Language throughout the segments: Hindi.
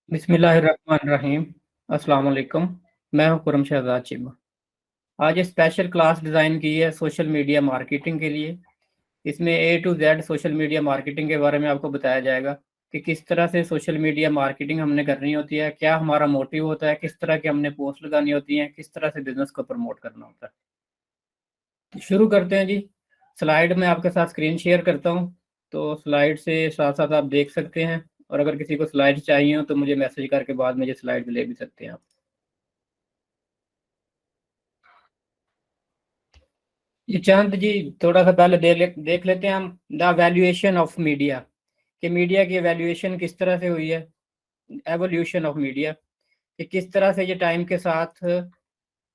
बिस्मिल्लाहिर्रहमानिर्रहीम। अस्सलाम वालेकुम। मैं हूं खुरम शहजाद चिमा। आज एक स्पेशल क्लास डिज़ाइन की है सोशल मीडिया मार्केटिंग के लिए। इसमें A to Z social media marketing के बारे में आपको बताया जाएगा कि किस तरह से सोशल मीडिया मार्केटिंग हमने करनी होती है, क्या हमारा मोटिव होता है, किस तरह की हमने पोस्ट लगानी होती हैं, किस तरह से बिज़नेस को प्रमोट करना होता है। तो शुरू करते हैं जी। स्लाइड में आपके साथ स्क्रीन शेयर करता हूँ, तो स्लाइड से साथ-साथ आप देख सकते हैं और अगर किसी को स्लाइड्स चाहिए हो तो मुझे मैसेज करके बाद में ये स्लाइड्स ले भी सकते हैं आप। ये चांद जी, थोड़ा सा पहले देख लेते हैं हम द वैल्यूएशन ऑफ मीडिया, कि मीडिया की वैल्यूएशन किस तरह से हुई है, एवोल्यूशन ऑफ मीडिया, कि किस तरह से ये टाइम के साथ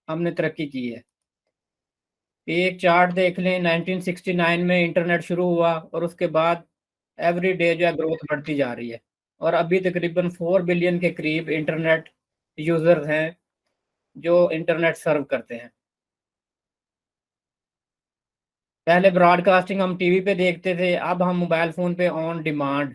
हमने तरक्की की है। एक चार्ट देख लें, 1969 में इंटरनेट शुरू हुआ और उसके बाद एवरी डे जो है ग्रोथ बढ़ती जा रही है और अभी तकरीबन 4 बिलियन के करीब इंटरनेट यूज़र्स हैं जो इंटरनेट सर्व करते हैं। पहले ब्रॉडकास्टिंग हम टीवी पे देखते थे, अब हम मोबाइल फ़ोन पे ऑन डिमांड,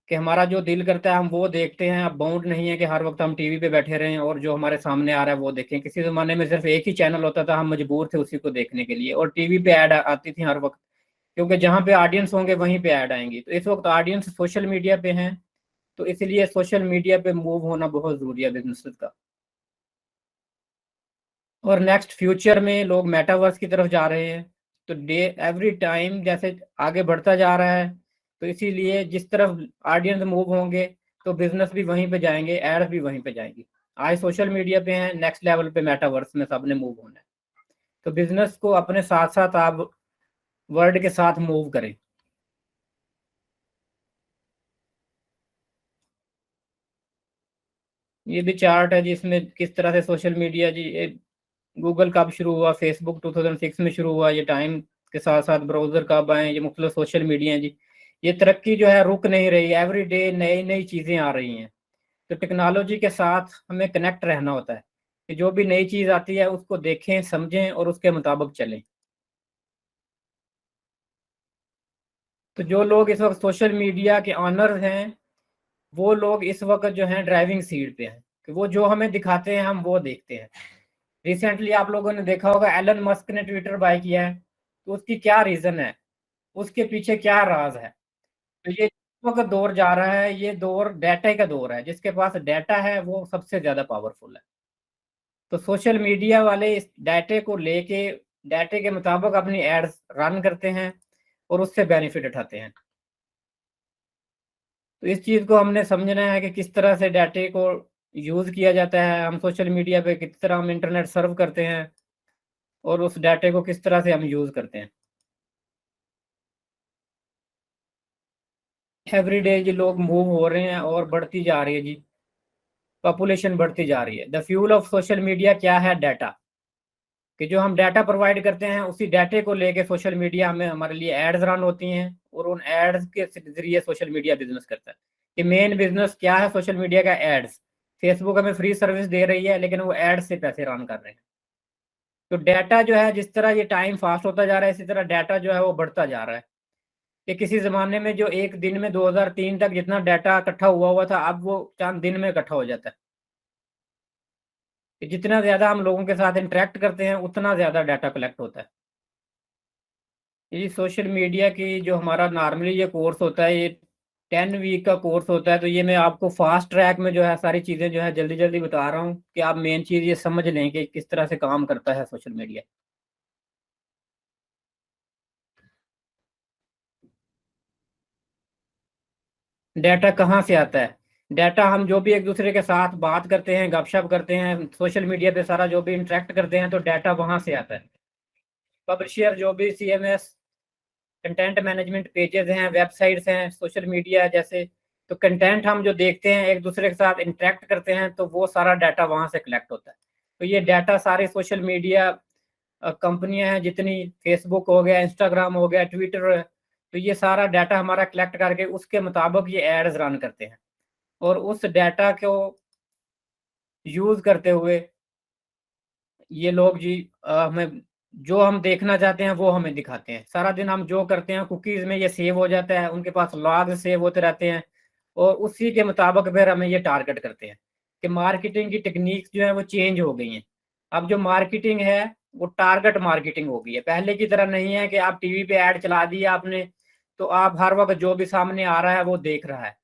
कि हमारा जो दिल करता है हम वो देखते हैं। अब बाउंड नहीं है कि हर वक़्त हम टीवी पे बैठे रहें और जो हमारे सामने आ रहा है वो देखें। किसी ज़माने में सिर्फ़ एक ही चैनल होता था, हम मजबूर थे उसी को देखने के लिए और टीवी पे ऐड आती थी हर वक़्त, क्योंकि जहाँ पे ऑडियंस होंगे वहीं पे ऐड आएँगी। तो इस वक़्त ऑडियंस सोशल मीडिया पे हैं, तो इसलिए सोशल मीडिया पे मूव होना बहुत ज़रूरी है बिज़नेसेस का। और नेक्स्ट फ्यूचर में लोग मेटावर्स की तरफ जा रहे हैं। तो डे एवरी टाइम जैसे आगे बढ़ता जा रहा है, तो इसीलिए जिस तरफ ऑडियंस मूव होंगे, तो बिज़नेस भी वहीं पे जाएँगे, एड्स भी वहीं पे जाएँगी। आज सोशल मीडिया पे हैं, नेक्स्ट लेवल पे मेटावर्स में सबने मूव होना है। तो बिज़नेस को अपने साथ-साथ आप वर्ल्ड के साथ मूव करें। ये भी चार्ट है जिसमें किस तरह से सोशल मीडिया जी, गूगल कब शुरू हुआ, फेसबुक 2006 में शुरू हुआ, ये टाइम के साथ-साथ ब्राउज़र कब आए, ये मुख्तलिफ सोशल मीडिया हैं जी। ये तरक्की जो है रुक नहीं रही है, एवरी डे नई-नई चीज़ें आ रही हैं। तो टेक्नोलॉजी के साथ हमें कनेक्ट रहना होता है, कि जो भी नई चीज़ आती है उसको देखें, समझें और उसके मुताबिक चलें। तो जो लोग इस वक़्त सोशल मीडिया के ओनर्स हैं, वो लोग इस वक़्त जो हैं ड्राइविंग सीट पे हैं, कि वो जो हमें दिखाते हैं हम वो देखते हैं। रिसेंटली आप लोगों ने देखा होगा एलन मस्क ने ट्विटर बाय किया है, तो उसकी क्या रीज़न है? उसके पीछे क्या राज़ है? तो ये वक़्त दौर जा रहा है, ये दौर डाटा का दौर है, जिसके पास डाटा है वो सबसे ज़्यादा पावरफुल है। तो सोशल मीडिया वाले इस डाटे को लेके डाटे के मुताबिक अपनी एड्स रन करते हैं और उससे बेनिफिट उठाते हैं। तो इस चीज़ को हमने समझना है कि किस तरह से डाटे को यूज़ किया जाता है, हम सोशल मीडिया पे किस तरह हम इंटरनेट सर्व करते हैं और उस डाटे को किस तरह से हम यूज़ करते हैं। एवरीडे जी लोग मूव हो रहे हैं और बढ़ती जा रही है जी, पॉपुलेशन बढ़ती जा रही है। The fuel of social media क्या है? डाटा, कि जो हम डाटा प्रोवाइड करते हैं उसी डाटे को लेके सोशल मीडिया हमें हमारे लिए एड्स रन होती हैं और उन एड्स के ज़रिए सोशल मीडिया बिज़नेस करता है। कि मेन बिज़नेस क्या है सोशल मीडिया का? एड्स। फेसबुक हमें फ्री सर्विस दे रही है लेकिन वो एड्स से पैसे रन कर रहे हैं। तो डाटा जो है, जिस तरह ये टाइम फास्ट होता जा रहा है इसी तरह डाटा जो है वो बढ़ता जा रहा है। कि किसी ज़माने में जो एक दिन में 2003 तक जितना डाटा इकट्ठा हुआ था, अब वो चंद दिन में इकट्ठा हो जाता है। कि जितना ज़्यादा हम लोगों के साथ इंटरैक्ट करते हैं, उतना ज़्यादा डाटा कलेक्ट होता है। ये सोशल मीडिया की जो हमारा नॉर्मली ये कोर्स होता है, ये 10 वीक का कोर्स होता है, तो ये मैं आपको फ़ास्ट ट्रैक में जो है सारी चीज़ें जो है जल्दी-जल्दी बता रहा हूँ कि आप मेन चीज़ ये समझ लें कि किस तरह से काम करता है सोशल मीडिया। डाटा कहाँ से आता है? डाटा हम जो भी एक-दूसरे के साथ बात करते हैं, गपशप करते हैं, सोशल मीडिया पे सारा जो भी इंटरैक्ट करते हैं, तो डाटा वहाँ से आता है। पब्लिशर जो भी सीएमएस कंटेंट मैनेजमेंट पेजेज़ हैं, वेबसाइट्स हैं, सोशल मीडिया जैसे, तो कंटेंट हम जो देखते हैं, एक-दूसरे के साथ इंटरैक्ट करते हैं, तो वो सारा डाटा वहाँ से कलेक्ट होता है। तो ये डाटा सारे सोशल मीडिया कंपनियाँ हैं जितनी, फेसबुक हो गया, इंस्टाग्राम हो गया, ट्विटर है, तो ये सारा डाटा हमारा कलेक्ट करके उसके मुताबिक ये एड्स रन करते हैं और उस डाटा को यूज़ करते हुए ये लोग जी हमें जो हम देखना चाहते हैं वो हमें दिखाते हैं। सारा दिन हम जो करते हैं कुकीज़ में ये सेव हो जाता है, उनके पास लॉग सेव होते रहते हैं और उसी के मुताबिक फिर हमें ये टारगेट करते हैं कि मार्केटिंग की टेक्निक्स जो है वो चेंज हो गई हैं। अब जो मार्केटिंग है वो टारगेट मार्केटिंग हो गई है, पहले की तरह नहीं है कि आप टीवी पे ऐड चला दिया आपने तो आप हर वक्त जो भी सामने आ रहा है वो देख रहा है।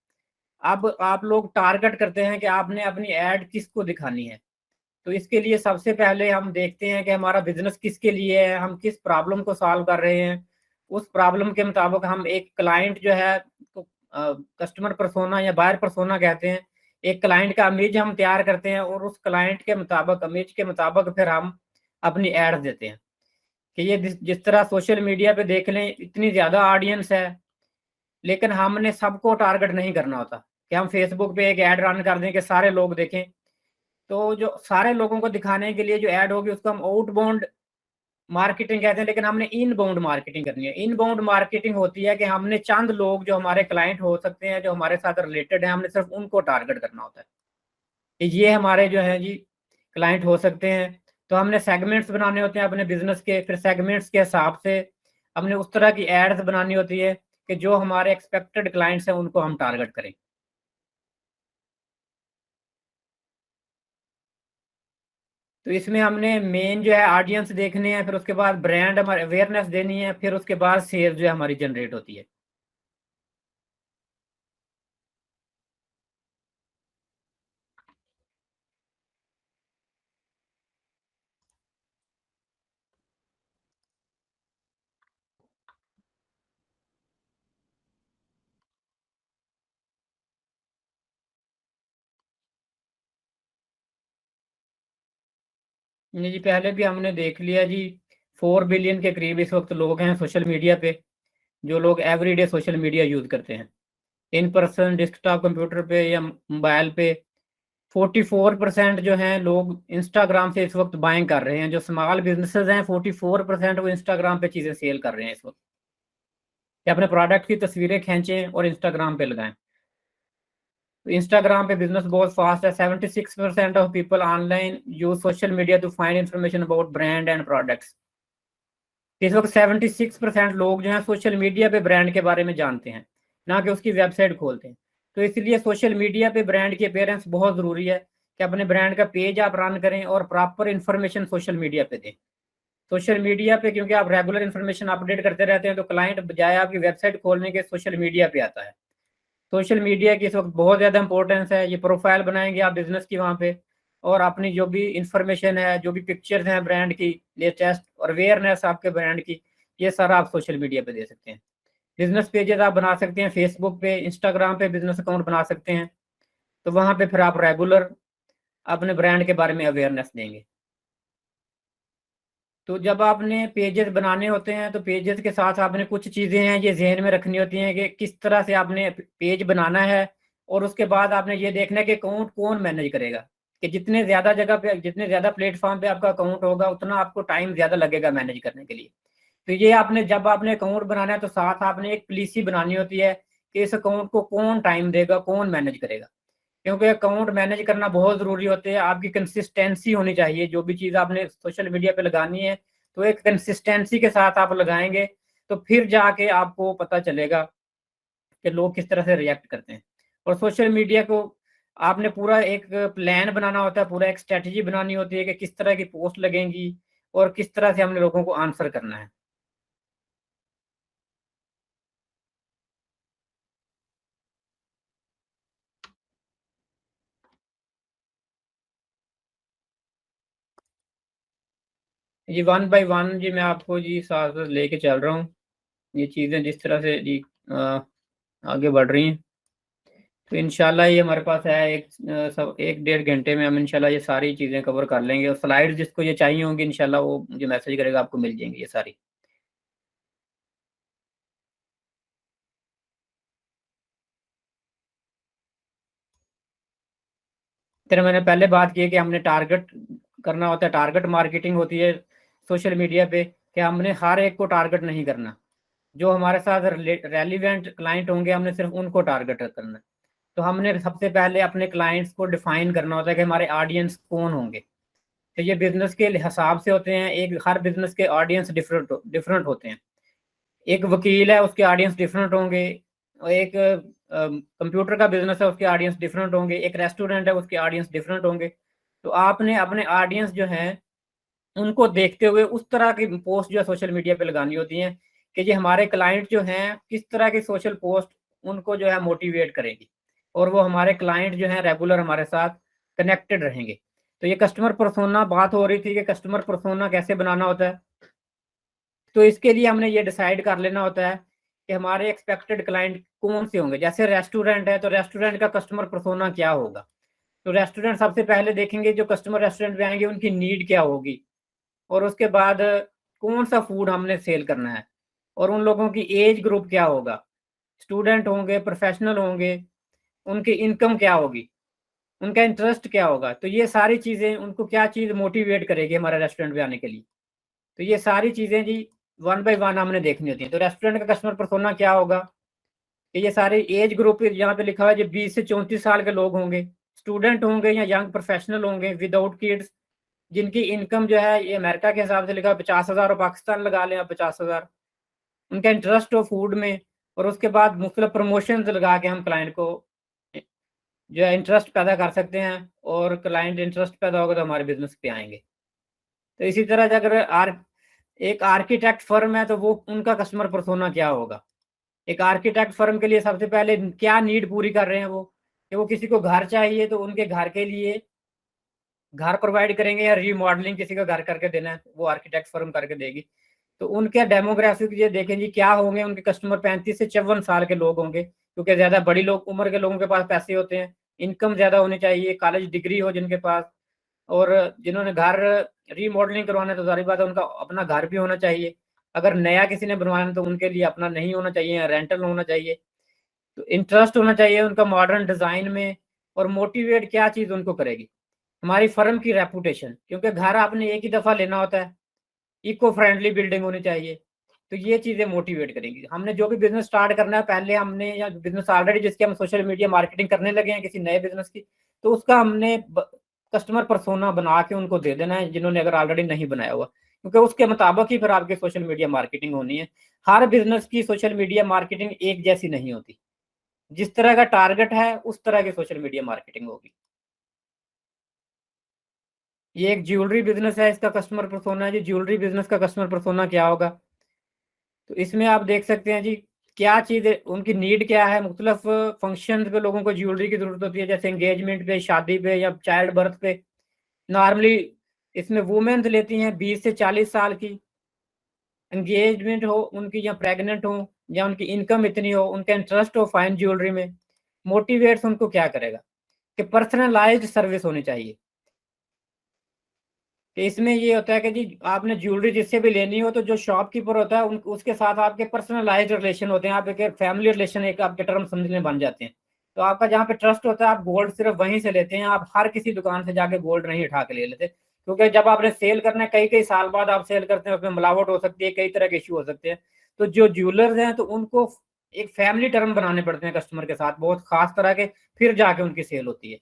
अब आप लोग टारगेट करते हैं कि आपने अपनी ऐड किसको दिखानी है। तो इसके लिए सबसे पहले हम देखते हैं कि हमारा बिजनेस किसके लिए है, हम किस प्रॉब्लम को सॉल्व कर रहे हैं। उस प्रॉब्लम के मुताबिक हम एक क्लाइंट जो है तो कस्टमर पर्सोना या बायर पर्सोना कहते हैं, एक क्लाइंट का इमेज हम तैयार करते हैं और उस क्लाइंट के मुताबिक इमेज के मुताबिक फिर हम अपनी एड्स देते हैं कि ये जिस तरह सोशल मीडिया पे देख लें इतनी ज़्यादा ऑडियंस है, लेकिन हमने सबको टारगेट नहीं करना होता कि हम फेसबुक पे एक ऐड रन कर दें कि सारे लोग देखें। तो जो सारे लोगों को दिखाने के लिए जो ऐड होगी उसको हम आउटबाउंड मार्केटिंग कहते हैं, लेकिन हमने इनबाउंड मार्केटिंग करनी है। इनबाउंड मार्केटिंग होती है कि हमने चंद लोग जो हमारे क्लाइंट हो सकते हैं, जो हमारे साथ रिलेटेड हैं, हमने सिर्फ उनको टारगेट करना होता है कि ये हमारे जो है जी क्लाइंट हो सकते हैं। तो हमने सेगमेंट्स बनाने होते हैं अपने बिजनेस के, फिर सेगमेंट्स के हिसाब से हमने उस तरह की एड्स बनानी होती है कि जो हमारे एक्सपेक्टेड क्लाइंट्स हैं उनको हम टारगेट करें। तो इसमें हमने मेन जो है ऑडियंस देखने हैं, फिर उसके बाद ब्रांड हमारे अवेयरनेस देनी है, फिर उसके बाद सेल्स जो है हमारी जनरेट होती है। नहीं जी, पहले भी हमने देख लिया जी, 4 बिलियन के करीब इस वक्त लोग हैं सोशल मीडिया पे, जो लोग एवरीडे सोशल मीडिया यूज करते हैं इन पर्सन, डेस्कटॉप कंप्यूटर पे या मोबाइल पे। 44% जो हैं लोग इंस्टाग्राम से इस वक्त बाइंग कर रहे हैं, जो स्मॉल बिजनेसेस हैं 44% वो इंस्टाग्राम पे चीज़ें सेल कर रहे हैं इस वक्त, कि अपने प्रोडक्ट की तस्वीरें खींचें और इंस्टाग्राम पे लगाएं। तो इंस्टाग्राम पे बिजनेस बहुत फास्ट है। 76% of people online use social media to find information about brand and products. इस वक्त 76% लोग जो हैं सोशल मीडिया पे ब्रांड के बारे में जानते हैं, ना कि उसकी वेबसाइट खोलते हैं। तो इसलिए सोशल मीडिया पे ब्रांड की अपीयरेंस बहुत ज़रूरी है कि अपने ब्रांड का पेज आप रन करें और प्रॉपर इन्फॉर्मेशन सोशल मीडिया पे दें। सोशल मीडिया पे क्योंकि आप रेगुलर इन्फॉर्मेशन अपडेट करते रहते हैं तो क्लाइंट बजाय आपकी वेबसाइट खोलने के सोशल मीडिया पे आता है। सोशल मीडिया की इस वक्त बहुत ज़्यादा इंपॉर्टेंस है। ये प्रोफाइल बनाएंगे आप बिजनेस की वहाँ पे, और अपनी जो भी इंफॉर्मेशन है, जो भी पिक्चर्स हैं ब्रांड की लेटेस्ट और अवेयरनेस आपके ब्रांड की, ये सारा आप सोशल मीडिया पे दे सकते हैं। बिजनेस पेजेस आप बना सकते हैं फेसबुक पे, इंस्टाग्राम पे बिजनेस अकाउंट बना सकते हैं। तो वहाँ पे फिर आप रेगुलर अपने ब्रांड के बारे में अवेयरनेस देंगे। तो जब आपने पेजेस बनाने होते हैं तो पेजेस के साथ आपने कुछ चीज़ें हैं ये ज़हन में रखनी होती हैं कि किस तरह से आपने पेज बनाना है, और उसके बाद आपने ये देखना है कि अकाउंट कौन मैनेज करेगा। कि जितने ज़्यादा जगह पे, जितने ज़्यादा प्लेटफॉर्म पे आपका अकाउंट होगा उतना आपको टाइम ज़्यादा लगेगा मैनेज करने के लिए। तो ये आपने जब आपने अकाउंट बनाना है तो साथ आपने एक पॉलिसी बनानी होती है कि इस अकाउंट को कौन टाइम देगा, कौन मैनेज करेगा। क्योंकि अकाउंट मैनेज करना बहुत ज़रूरी होते हैं। आपकी कंसिस्टेंसी होनी चाहिए, जो भी चीज़ आपने सोशल मीडिया पे लगानी है तो एक कंसिस्टेंसी के साथ आप लगाएंगे, तो फिर जाके आपको पता चलेगा कि लोग किस तरह से रिएक्ट करते हैं। और सोशल मीडिया को आपने पूरा एक प्लान बनाना होता है, पूरा एक स्ट्रैटेजी बनानी होती है कि किस तरह की पोस्ट लगेंगी और किस तरह से हमने लोगों को आंसर करना है। जी, वन बाय वन जी मैं आपको जी साथ-साथ लेके चल रहा हूँ। ये चीज़ें जिस तरह से जी आगे बढ़ रही हैं, तो इंशाल्लाह ये हमारे पास है एक सब 1 डेढ़ घंटे में हम इंशाल्लाह ये सारी चीज़ें कवर कर लेंगे, और स्लाइड्स जिसको ये चाहिए होंगी इंशाल्लाह वो मुझे मैसेज करेगा, आपको मिल जाएँगी ये सारी। फिर मैंने पहले बात की है कि हमने टारगेट करना होता है, टारगेट मार्केटिंग होती है सोशल मीडिया पे, कि हमने हर एक को टारगेट नहीं करना। जो हमारे साथ रेलिवेंट क्लाइंट होंगे हमने सिर्फ उनको टारगेट करना है। तो हमने सबसे पहले अपने क्लाइंट्स को डिफाइन करना होता है कि हमारे ऑडियंस कौन होंगे। तो ये बिज़नेस के हिसाब से होते हैं, एक हर बिज़नेस के ऑडियंस डिफरेंट होते हैं। एक वकील है, उसके ऑडियंस डिफरेंट होंगे, और एक कंप्यूटर का बिजनेस है उसके ऑडियंस डिफरेंट होंगे, एक रेस्टोरेंट है उसके ऑडियंस डिफरेंट होंगे। तो आपने अपने ऑडियंस जो है उनको देखते हुए उस तरह की पोस्ट जो है सोशल मीडिया पे लगानी होती हैं कि ये हमारे क्लाइंट जो हैं किस तरह की सोशल पोस्ट उनको जो है मोटिवेट करेगी और वो हमारे क्लाइंट जो हैं रेगुलर हमारे साथ कनेक्टेड रहेंगे। तो ये कस्टमर पर्सोना बात हो रही थी कि कस्टमर पर्सोना कैसे बनाना होता है। तो इसके लिए हमने ये डिसाइड कर लेना होता है कि हमारे एक्सपेक्टेड क्लाइंट कौन से होंगे। जैसे रेस्टोरेंट है तो रेस्टोरेंट का कस्टमर पर्सोना क्या होगा। तो रेस्टोरेंट सबसे पहले देखेंगे जो कस्टमर रेस्टोरेंट पे आएंगे उनकी नीड क्या होगी और उसके बाद कौन सा फूड हमने सेल करना है और उन लोगों की एज ग्रुप क्या होगा, स्टूडेंट होंगे, प्रोफेशनल होंगे, उनकी इनकम क्या होगी, उनका इंटरेस्ट क्या होगा। तो ये सारी चीज़ें उनको क्या चीज़ मोटिवेट करेगी हमारे रेस्टोरेंट पे आने के लिए। तो ये सारी चीज़ें जी वन बाय वन हमने देखनी होती है। तो रेस्टोरेंट का कस्टमर पर्सोना क्या होगा कि ये सारे एज ग्रुप यहाँ पे लिखा हुआ है जो 20 से 34 साल के लोग होंगे, स्टूडेंट होंगे या यंग प्रोफेशनल होंगे विदाउट किड्स, जिनकी इनकम जो है ये अमेरिका के हिसाब से लिखा है 50,000 और पाकिस्तान लगा लें आप 50,000, उनका इंटरेस्ट हो फूड में। और उसके बाद मुख्तलिफ प्रमोशन लगा के हम क्लाइंट को जो है इंटरेस्ट पैदा कर सकते हैं और क्लाइंट इंटरेस्ट पैदा होगा तो हमारे बिजनेस पे आएंगे। तो इसी तरह अगर एक आर्किटेक्ट फर्म है तो वो उनका कस्टमर पर्सोना क्या होगा। एक आर्किटेक्ट फर्म के लिए सबसे पहले क्या नीड पूरी कर रहे हैं वो, कि वो किसी को घर चाहिए तो उनके घर के लिए घर प्रोवाइड करेंगे या रीमॉडलिंग किसी का घर करके देना है वो आर्किटेक्ट फर्म करके देगी। तो उनके डेमोग्राफिक ये देखें जी क्या होंगे उनके कस्टमर 35 से 54 साल के लोग होंगे क्योंकि ज़्यादा बड़ी लोग उम्र के लोगों के पास पैसे होते हैं, इनकम ज़्यादा होनी चाहिए, कॉलेज डिग्री हो जिनके पास और जिन्होंने घर रीमॉडलिंग करवाना है तो ज़ाहिर बात है उनका अपना घर भी होना चाहिए। अगर नया किसी ने बनवाना है तो उनके लिए अपना नहीं होना चाहिए या रेंटल होना चाहिए। तो इंटरेस्ट होना चाहिए उनका मॉडर्न डिज़ाइन में और मोटिवेट क्या चीज़ उनको करेगी, हमारी फर्म की रेपुटेशन, क्योंकि घर आपने एक ही दफ़ा लेना होता है, इको फ्रेंडली बिल्डिंग होनी चाहिए। तो ये चीज़ें मोटिवेट करेंगी। हमने जो भी बिज़नेस स्टार्ट करना है पहले हमने या बिज़नेस ऑलरेडी जिसकी हम सोशल मीडिया मार्केटिंग करने लगे हैं किसी नए बिज़नेस की, तो उसका हमने ब कस्टमर पर्सोना बना के उनको दे देना है जिन्होंने अगर ऑलरेडी नहीं बनाया हुआ। क्योंकि उसके मुताबिक ही फिर आपकी सोशल मीडिया मार्केटिंग होनी है। हर बिज़नेस की सोशल मीडिया मार्केटिंग एक जैसी नहीं होती। जिस तरह का टारगेट है उस तरह की सोशल मीडिया मार्केटिंग होगी। ये एक ज्वेलरी बिज़नेस है, इसका कस्टमर पर्सोना है जी, ज्वेलरी बिज़नेस का कस्टमर पर्सोना क्या होगा? तो इसमें आप देख सकते हैं जी, क्या चीज़ है, उनकी नीड क्या है, मुख्तलिफ फंक्शंस पे लोगों को ज्वेलरी की ज़रूरत होती है, जैसे एंगेजमेंट पे, शादी पे या चाइल्ड बर्थ पे। नॉर्मली इसमें वुमेन्स लेती हैं 20 से 40 साल की, एंगेजमेंट हो उनकी या प्रेग्नेंट हो या उनकी इनकम इतनी हो, उनका इंटरेस्ट हो फाइन ज्वेलरी में, मोटिवेट्स उनको क्या करेगा कि पर्सनलाइज़्ड सर्विस होनी चाहिए। कि इसमें ये होता है कि जी आपने ज्वेलरी जिससे भी लेनी हो तो जो शॉपकीपर होता है उन उसके साथ आपके पर्सनलाइज्ड रिलेशन होते हैं, आप एक फैमिली रिलेशन एक आपके टर्म समझने बन जाते हैं। तो आपका जहाँ पे ट्रस्ट होता है आप गोल्ड सिर्फ वहीं से लेते हैं, आप हर किसी दुकान से जाके गोल्ड नहीं उठा के ले लेते, क्योंकि जब आपने सेल करना है कई कई साल बाद आप सेल करते हैं, उसमें मिलावट हो सकती है, कई तरह के इशू हो सकते हैं। तो जो ज्वेलर्स हैं तो उनको एक फैमिली टर्म बनाने पड़ते हैं कस्टमर के साथ बहुत खास तरह के, फिर जाके उनकी सेल होती है।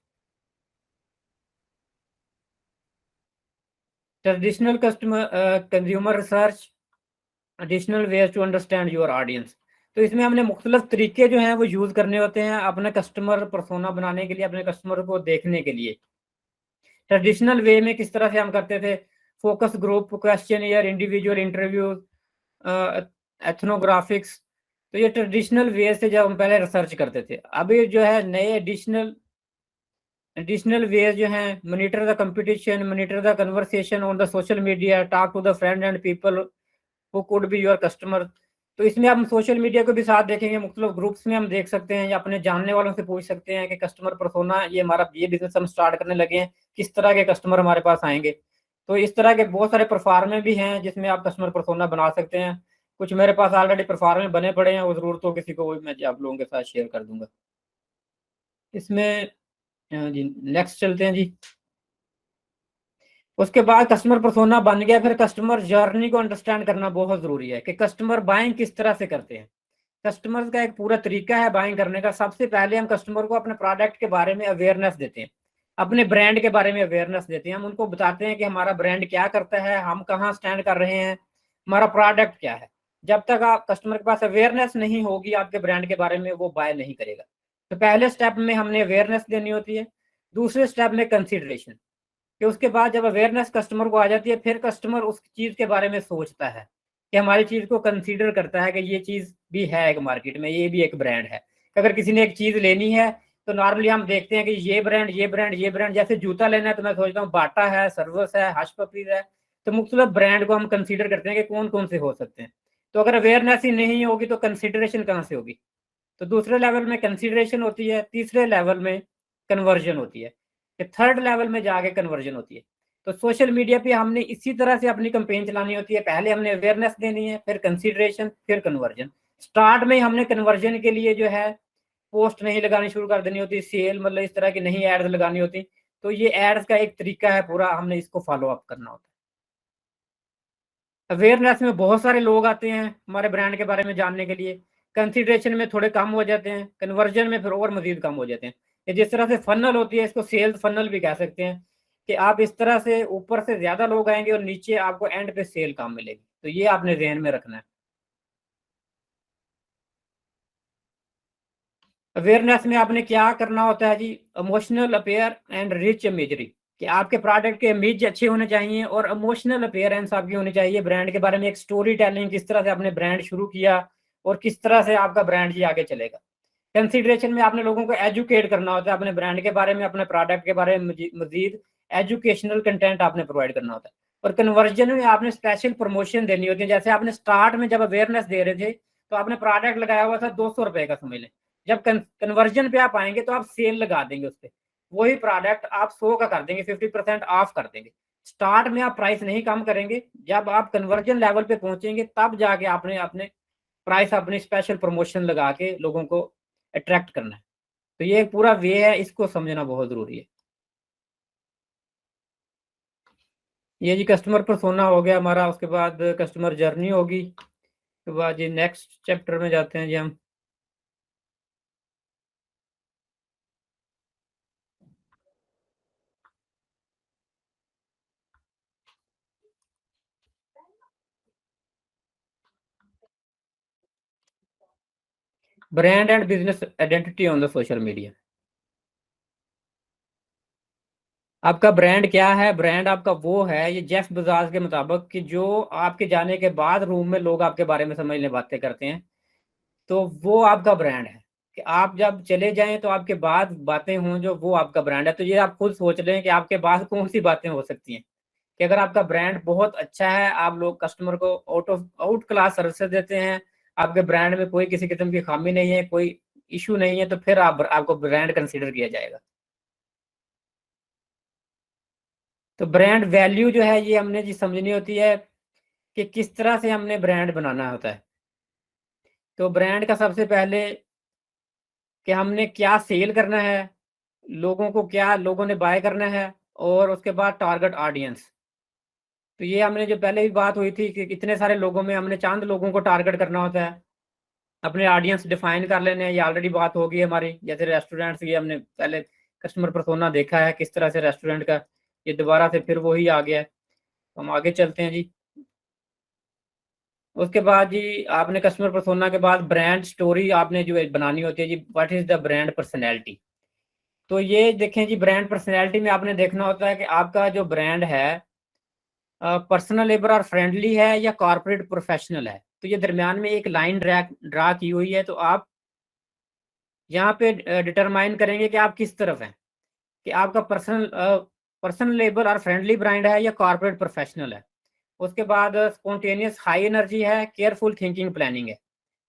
Traditional customer consumer research, additional ways to understand your audience. तो इसमें हमने मुख्तलिफ तरीके जो हैं वो यूज़ करने होते हैं अपने कस्टमर पर्सोना बनाने के लिए, अपने कस्टमर को देखने के लिए। ट्रेडिशनल वे में किस तरह से हम करते थे, focus group, questionnaire, individual interviews, ethnographics. तो ये ट्रेडिशनल वे से जब हम पहले रिसर्च करते थे, अभी जो है नए एडिशनल एडिशनल वेज जो हैं, monitor the competition, monitor the conversation on the social media, talk to the friend and people who could be your customer. तो इसमें हम सोशल मीडिया को भी साथ देखेंगे, मुख्तलिफ ग्रुप्स में हम देख सकते हैं या अपने जानने वालों से पूछ सकते हैं कि कस्टमर पर्सोना ये हमारा ये बिजनेस हम स्टार्ट करने लगे हैं, किस तरह के कस्टमर हमारे पास आएंगे। तो इस तरह के बहुत सारे परफॉर्मे भी हैं जिसमें आप कस्टमर पर्सोना बना सकते हैं। कुछ मेरे पास ऑलरेडी परफॉर्मे बने पड़े हैं, वो ज़रूर तो किसी को भी मैं आप लोगों के साथ शेयर कर दूंगा। इसमें जी नेक्स्ट चलते हैं जी। उसके बाद कस्टमर पर्सोना बन गया, फिर कस्टमर जर्नी को अंडरस्टैंड करना बहुत ज़रूरी है कि कस्टमर बाइंग किस तरह से करते हैं। कस्टमर का एक पूरा तरीका है बाइंग करने का। सबसे पहले हम कस्टमर को अपने प्रोडक्ट के बारे में अवेयरनेस देते हैं, अपने ब्रांड के बारे में अवेयरनेस देते हैं। हम उनको बताते हैं कि हमारा ब्रांड क्या करता है, हम कहाँ स्टैंड कर रहे हैं, हमारा प्रोडक्ट क्या है। जब तक आप कस्टमर के पास अवेयरनेस नहीं होगी आपके ब्रांड के बारे में, वो बाय नहीं करेगा। तो पहले स्टेप में हमने अवेयरनेस देनी होती है, दूसरे स्टेप में कंसिडरेशन, कि उसके बाद जब अवेयरनेस कस्टमर को आ जाती है, फिर कस्टमर उस चीज़ के बारे में सोचता है, कि हमारी चीज़ को कंसीडर करता है कि ये चीज़ भी है एक मार्केट में, ये भी एक ब्रांड है। अगर किसी ने एक चीज़ लेनी है, तो नॉर्मली हम देखते हैं कि ये ब्रांड, ये ब्रांड, ये ब्रांड, जैसे जूता लेना है तो मैं सोचता हूँ बाटा है, सर्वस है, हर्ष पपीज़ है, तो मुख्तलिफ ब्रांड को हम कंसीडर करते हैं कि कौन-कौन से हो सकते हैं। तो अगर अवेयरनेस ही नहीं होगी तो कंसिडरेशन कहाँ से होगी? तो दूसरे लेवल में कंसिडरेशन होती है, तीसरे लेवल में कन्वर्जन होती है, फिर थर्ड लेवल में जाके कन्वर्जन होती है। तो सोशल मीडिया पे हमने इसी तरह से अपनी कैंपेन चलानी होती है, पहले हमने अवेयरनेस देनी है, फिर कंसिडरेशन, फिर कन्वर्जन। स्टार्ट में हमने कन्वर्जन के लिए जो है पोस्ट नहीं लगानी शुरू कर देनी होती, सेल मतलब इस तरह की नहीं एड्स लगानी होती। तो ये एड्स का एक तरीका है पूरा, हमने इसको फॉलो अप करना होता है। अवेयरनेस में बहुत सारे लोग आते हैं हमारे ब्रांड के बारे में जानने के लिए, कंसिडरेशन में थोड़े कम हो जाते हैं, कन्वर्जन में फिर और मज़ीद कम हो जाते हैं। ये जिस तरह से फनल होती है, इसको सेल्स फनल भी कह सकते हैं, कि आप इस तरह से ऊपर से ज़्यादा लोग आएँगे और नीचे आपको एंड पे सेल कम मिलेगी। तो ये आपने ज़हन में रखना है। अवेयरनेस में आपने क्या करना होता है जी, emotional appeal and rich imagery, कि आपके प्रोडक्ट के इमेज अच्छे होने चाहिए और इमोशनल अपीयरेंस आपकी होनी चाहिए। ब्रांड के बारे में एक स्टोरी टेलिंग, किस तरह से आपने ब्रांड शुरू किया और किस तरह से आपका ब्रांड जी आगे चलेगा। कंसिडरेशन में आपने लोगों को एजुकेट करना होता है अपने ब्रांड के बारे में, अपने प्रोडक्ट के बारे में मजीद एजुकेशनल कंटेंट आपने प्रोवाइड करना होता है। और कन्वर्जन में आपने स्पेशल प्रमोशन देनी होती है। जैसे आपने स्टार्ट में जब अवेयरनेस दे रहे थे, तो आपने प्रोडक्ट लगाया हुआ था 200 रुपए का, समझ लें। जब कन्वर्जन पे आप आएंगे तो आप सेल लगा देंगे उस पर, वही प्रोडक्ट आप 100 का कर देंगे, 50% ऑफ कर देंगे। स्टार्ट में आप प्राइस नहीं कम करेंगे, जब आप कन्वर्जन लेवल पे पहुंचेंगे तब जाके आपने अपने प्राइस, अपनी स्पेशल प्रमोशन लगा के लोगों को अट्रैक्ट करना है। तो ये एक पूरा वे है, इसको समझना बहुत ज़रूरी है। ये जी कस्टमर पर्सोना हो गया हमारा, उसके बाद कस्टमर जर्नी होगी, उसके बाद जी नेक्स्ट चैप्टर में जाते हैं जी हम। Brand and business identity on the social media. आपका ब्रांड क्या है? ब्रांड आपका वो है, ये जेफ बजाज के मुताबिक, कि जो आपके जाने के बाद रूम में लोग आपके बारे में समझने बातें करते हैं, तो वो आपका ब्रांड है। कि आप जब चले जाएं तो आपके बाद बातें हों, जो वो आपका ब्रांड है। तो ये आप खुद सोच लें कि आपके बाद कौन सी बातें हो सकती हैं। कि अगर आपका ब्रांड बहुत अच्छा है, आप लोग कस्टमर को आउट क्लास सर्विसेज देते हैं, आपके ब्रांड में कोई किसी किस्म की खामी नहीं है, कोई इशू नहीं है, तो फिर आपको ब्रांड कंसीडर किया जाएगा। तो ब्रांड वैल्यू जो है, ये हमने जी समझनी होती है कि किस तरह से हमने ब्रांड बनाना होता है। तो ब्रांड का सबसे पहले कि हमने क्या सेल करना है, लोगों को क्या लोगों ने बाय करना है, और उसके बाद टारगेट ऑडियंस। तो ये हमने जो पहले भी बात हुई थी कि कितने सारे लोगों में हमने चंद लोगों को टारगेट करना होता है, अपने ऑडियंस डिफाइन कर लेने हैं। ये ऑलरेडी बात होगी हमारी, जैसे रेस्टोरेंट्स की हमने पहले कस्टमर पर्सोना देखा है किस तरह से रेस्टोरेंट का, ये दोबारा से फिर वही आ गया है। तो हम आगे चलते हैं जी। उसके बाद जी आपने कस्टमर पर्सोना के बाद ब्रांड स्टोरी आपने जो बनानी होती है जी, what is the brand personality. तो ये देखें जी, ब्रांड पर्सनैलिटी में आपने देखना होता है कि आपका जो ब्रांड है पर्सनल लेबर और फ्रेंडली है या कॉर्पोरेट प्रोफेशनल है। तो ये दरमियान में एक लाइन ड्रा की हुई है, तो आप यहाँ पे डिटरमाइन करेंगे कि आप किस तरफ हैं, कि आपका पर्सनल लेबर और फ्रेंडली ब्रांड है या कॉर्पोरेट प्रोफेशनल है। उसके बाद स्पॉन्टेनियस हाई एनर्जी है, केयरफुल थिंकिंग प्लानिंग है,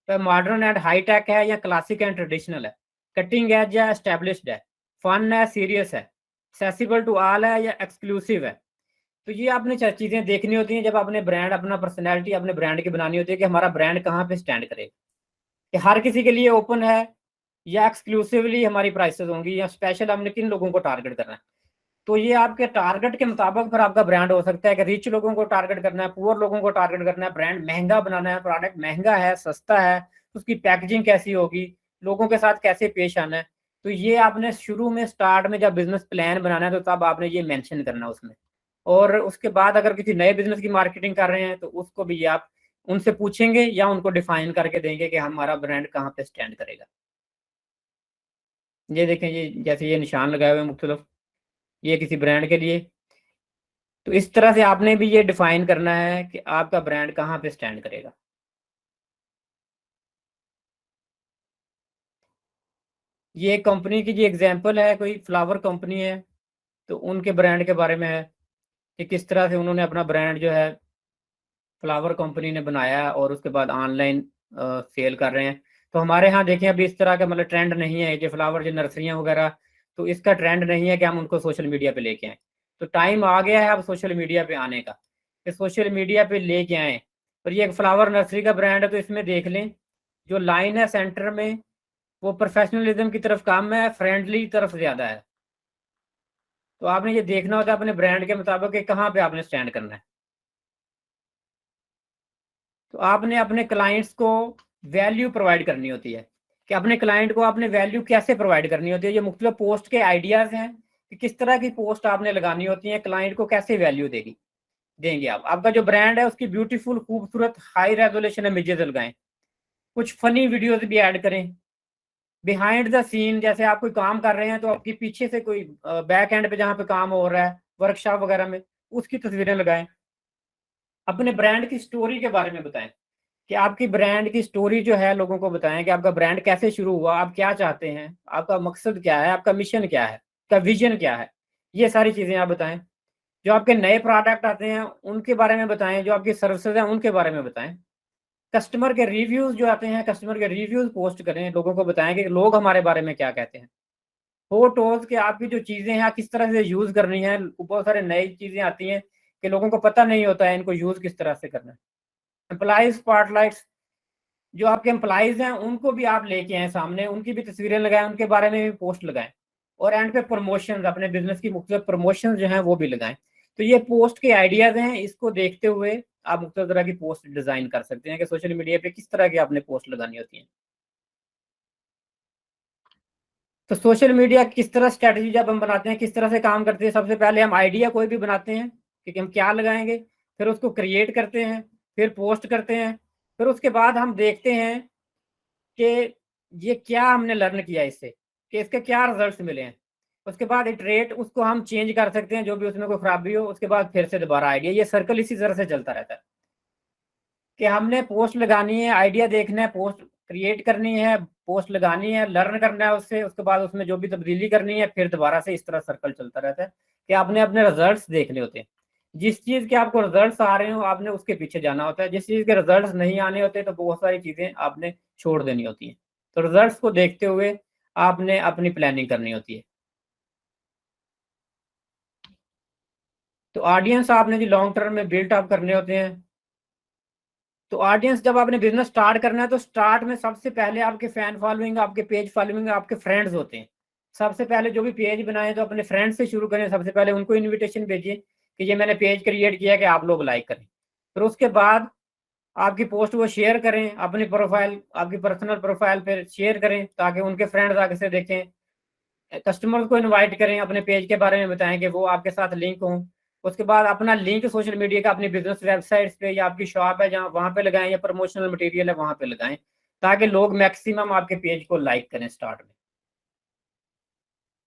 तो मॉडर्न एंड हाई टेक है या क्लासिक एंड ट्रेडिशनल है, कटिंग एज या एस्टेब्लिश्ड है, फन है, सीरियस है, एक्सेसिबल टू ऑल है या एक्सक्लूसिव है। तो ये आपने चीज़ें देखनी होती हैं जब आपने ब्रांड, अपना पर्सनैलिटी अपने ब्रांड की बनानी होती है, कि हमारा ब्रांड कहाँ पे स्टैंड करेगा, कि हर किसी के लिए ओपन है या एक्सक्लूसिवली हमारी प्राइसेस होंगी, या स्पेशल हमने किन लोगों को टारगेट करना है। तो ये आपके टारगेट के मुताबिक फिर आपका ब्रांड हो सकता है कि रिच लोगों को टारगेट करना है, पुअर लोगों को टारगेट करना है, ब्रांड महंगा बनाना है, प्रोडक्ट महंगा है, सस्ता है, उसकी पैकेजिंग कैसी होगी, लोगों के साथ कैसे पेश आना है। तो ये आपने शुरू में स्टार्ट में जब बिजनेस प्लान बनाना है, तो तब आपने ये मेंशन करना है उसमें। और उसके बाद अगर किसी नए बिजनेस की मार्केटिंग कर रहे हैं, तो उसको भी आप उनसे पूछेंगे या उनको डिफाइन करके देंगे कि हमारा ब्रांड कहाँ पे स्टैंड करेगा। ये देखें, ये जैसे ये निशान लगाए हुए हैं मुख्तलिफ, ये किसी ब्रांड के लिए। तो इस तरह से आपने भी ये डिफाइन करना है कि आपका ब्रांड कहाँ पे स्टैंड करेगा। ये एक कंपनी की जी एग्जांपल है, कोई फ्लावर कंपनी है, तो उनके ब्रांड के बारे में है कि किस तरह से उन्होंने अपना ब्रांड जो है फ्लावर कंपनी ने बनाया और उसके बाद ऑनलाइन सेल कर रहे हैं। तो हमारे यहाँ देखें, अभी इस तरह का मतलब ट्रेंड नहीं है, जो फ्लावर जो नर्सरियाँ वगैरह, तो इसका ट्रेंड नहीं है कि हम उनको सोशल मीडिया पे लेके आएँ। तो टाइम आ गया है अब सोशल मीडिया पे आने का, कि सोशल मीडिया पे लेके आएँ। और ये एक फ्लावर नर्सरी का ब्रांड है, तो इसमें देख लें, जो लाइन है सेंटर में, वो प्रोफेशनलिज्म की तरफ कम है, फ्रेंडली तरफ ज़्यादा है। तो आपने ये देखना होता है अपने ब्रांड के मुताबिक कि कहाँ पे आपने स्टैंड करना है। तो आपने अपने क्लाइंट्स को वैल्यू प्रोवाइड करनी होती है, कि अपने क्लाइंट को आपने वैल्यू कैसे प्रोवाइड करनी होती है। ये मुख्तलिफ पोस्ट के आइडियाज़ हैं कि किस तरह की पोस्ट आपने लगानी होती है, क्लाइंट को कैसे वैल्यू देंगे आप। आपका जो ब्रांड है उसकी ब्यूटीफुल, खूबसूरत, हाई रेजोल्यूशन इमेजेस लगाएं, कुछ फनी वीडियोस भी ऐड करें। बिहाइंड द सीन, जैसे आप कोई काम कर रहे हैं तो आपकी पीछे से कोई बैक एंड पे जहाँ पे काम हो रहा है, वर्कशॉप वगैरह में, उसकी तस्वीरें लगाएं। अपने ब्रांड की स्टोरी के बारे में बताएं, कि आपकी ब्रांड की स्टोरी जो है लोगों को बताएं कि आपका ब्रांड कैसे शुरू हुआ, आप क्या चाहते हैं, आपका मकसद क्या है, आपका मिशन क्या है, आपका विजन क्या है। ये सारी चीज़ें आप बताएं। जो आपके नए प्रोडक्ट आते हैं उनके बारे में बताएं, जो आपकी सर्विसेज हैं उनके बारे में बताएं। कस्टमर के रिव्यूज़ जो आते हैं, कस्टमर के रिव्यूज़ पोस्ट करें, लोगों को बताएं कि लोग हमारे बारे में क्या कहते हैं। फोटोज़ के आपकी जो चीज़ें हैं किस तरह से यूज़ करनी है, बहुत सारे नई चीज़ें आती हैं कि लोगों को पता नहीं होता है इनको यूज़ किस तरह से करना है। एम्प्लॉइज़ स्पॉटलाइट्स, जो आपके एम्प्लॉइज़ हैं उनको भी आप लेके आएँ सामने, उनकी भी तस्वीरें लगाएँ, उनके बारे में भी पोस्ट लगाएँ। और एंड पे प्रमोशंस, अपने बिज़नेस की मुख्तलिफ प्रमोशंस जो हैं वो भी लगाएँ। तो ये पोस्ट के आइडियाज़ हैं, इसको देखते हुए आप मुख्तलिफ तरह की पोस्ट डिज़ाइन कर सकते हैं कि सोशल मीडिया पे किस तरह की आपने पोस्ट लगानी होती है। तो सोशल मीडिया किस तरह स्ट्रैटेजी जब हम बनाते हैं, किस तरह से काम करते हैं, सबसे पहले हम आइडिया कोई भी बनाते हैं कि हम क्या लगाएँगे, फिर उसको क्रिएट करते हैं, फिर पोस्ट करते हैं, फिर उसके बाद हम देखते हैं कि ये क्या हमने लर्न किया इससे, कि इसके क्या रिजल्ट्स मिले हैं। उसके बाद इटरेट, उसको हम चेंज कर सकते हैं, जो भी उसमें कोई खराबी हो, उसके बाद फिर से दोबारा आइडिया, ये सर्कल इसी तरह से चलता रहता है कि हमने पोस्ट लगानी है, आइडिया देखना है, पोस्ट क्रिएट करनी है, पोस्ट लगानी है, लर्न करना है उससे, उसके बाद उसमें जो भी तब्दीली करनी है, फिर दोबारा से इस तरह सर्कल चलता रहता है कि आपने अपने रिजल्ट्स देखने होते हैं। जिस चीज़ के आपको रिजल्ट्स आ रहे हो आपने उसके पीछे जाना होता है, जिस चीज़ के रिजल्ट्स नहीं आने होते तो बहुत सारी चीज़ें आपने छोड़ देनी होती हैं। तो रिजल्ट्स को देखते हुए आपने अपनी प्लानिंग करनी होती है। तो ऑडियंस आपने जो लॉन्ग टर्म में बिल्ट अप करने होते हैं। तो ऑडियंस, जब आपने बिजनेस स्टार्ट करना है तो स्टार्ट में सबसे पहले आपके फैन फॉलोइंग, आपके पेज फॉलोइंग, आपके फ्रेंड्स होते हैं। सबसे पहले जो भी पेज बनाए तो अपने फ्रेंड्स से शुरू करें, सबसे पहले उनको इनविटेशन भेजिए कि ये मैंने पेज क्रिएट किया है कि आप लोग लाइक करें। फिर उसके बाद आपकी पोस्ट वो शेयर करें, अपनी प्रोफाइल, आपकी पर्सनल प्रोफाइल पे शेयर करें ताकि उनके फ्रेंड्स आगे से देखें। कस्टमर्स को इनवाइट करें, अपने पेज के बारे में बताएं कि वो आपके साथ लिंक हों। उसके बाद अपना लिंक सोशल मीडिया का अपनी बिजनेस वेबसाइट्स पे या आपकी शॉप है जहाँ, वहाँ पे लगाएं, या प्रमोशनल मटेरियल है वहाँ पे लगाएं, ताकि लोग मैक्सिमम आपके पेज को लाइक करें स्टार्ट में।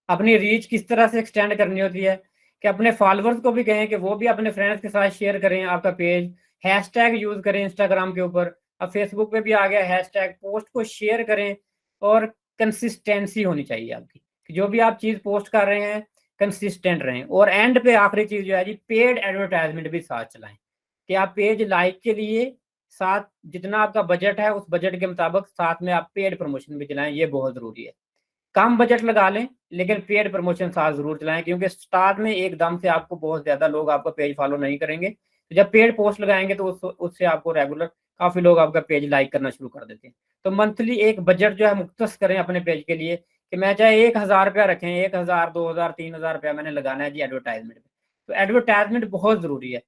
अपनी रीच किस तरह से एक्सटेंड करनी होती है कि अपने फॉलोअर्स को भी कहें कि वो भी अपने फ्रेंड्स के साथ शेयर करें आपका पेज। हैशटैग यूज़ करें इंस्टाग्राम के ऊपर, अब फेसबुक पे भी आ गया हैशटैग, पोस्ट को शेयर करें। और कंसिस्टेंसी होनी चाहिए आपकी, कि जो भी आप चीज़ पोस्ट कर रहे हैं कंसिस्टेंट रहें। और एंड पे आखिरी चीज़ जो है जी, पेड एडवर्टाइजमेंट भी साथ चलाएं, कि आप पेज लाइक के लिए साथ जितना आपका बजट है उस बजट के मुताबिक साथ में आप पेड प्रमोशन भी चलाएं, ये बहुत ज़रूरी है। कम बजट लगा लें लेकिन पेड प्रमोशन साथ ज़रूर चलाएँ, क्योंकि स्टार्ट में एकदम से आपको बहुत ज़्यादा लोग आपका पेज फॉलो नहीं करेंगे। तो जब पेड पोस्ट लगाएँगे तो उससे आपको रेगुलर काफ़ी लोग आपका पेज लाइक करना शुरू कर देते हैं। तो मंथली एक बजट जो है मुख्तस करें अपने पेज के लिए, कि मैं चाहे ₹1000 रखें, 1000, 2000, ₹3000 मैंने लगाना है जी एडवर्टाइज़मेंट में। तो एडवर्टाइज़मेंट बहुत ज़रूरी है।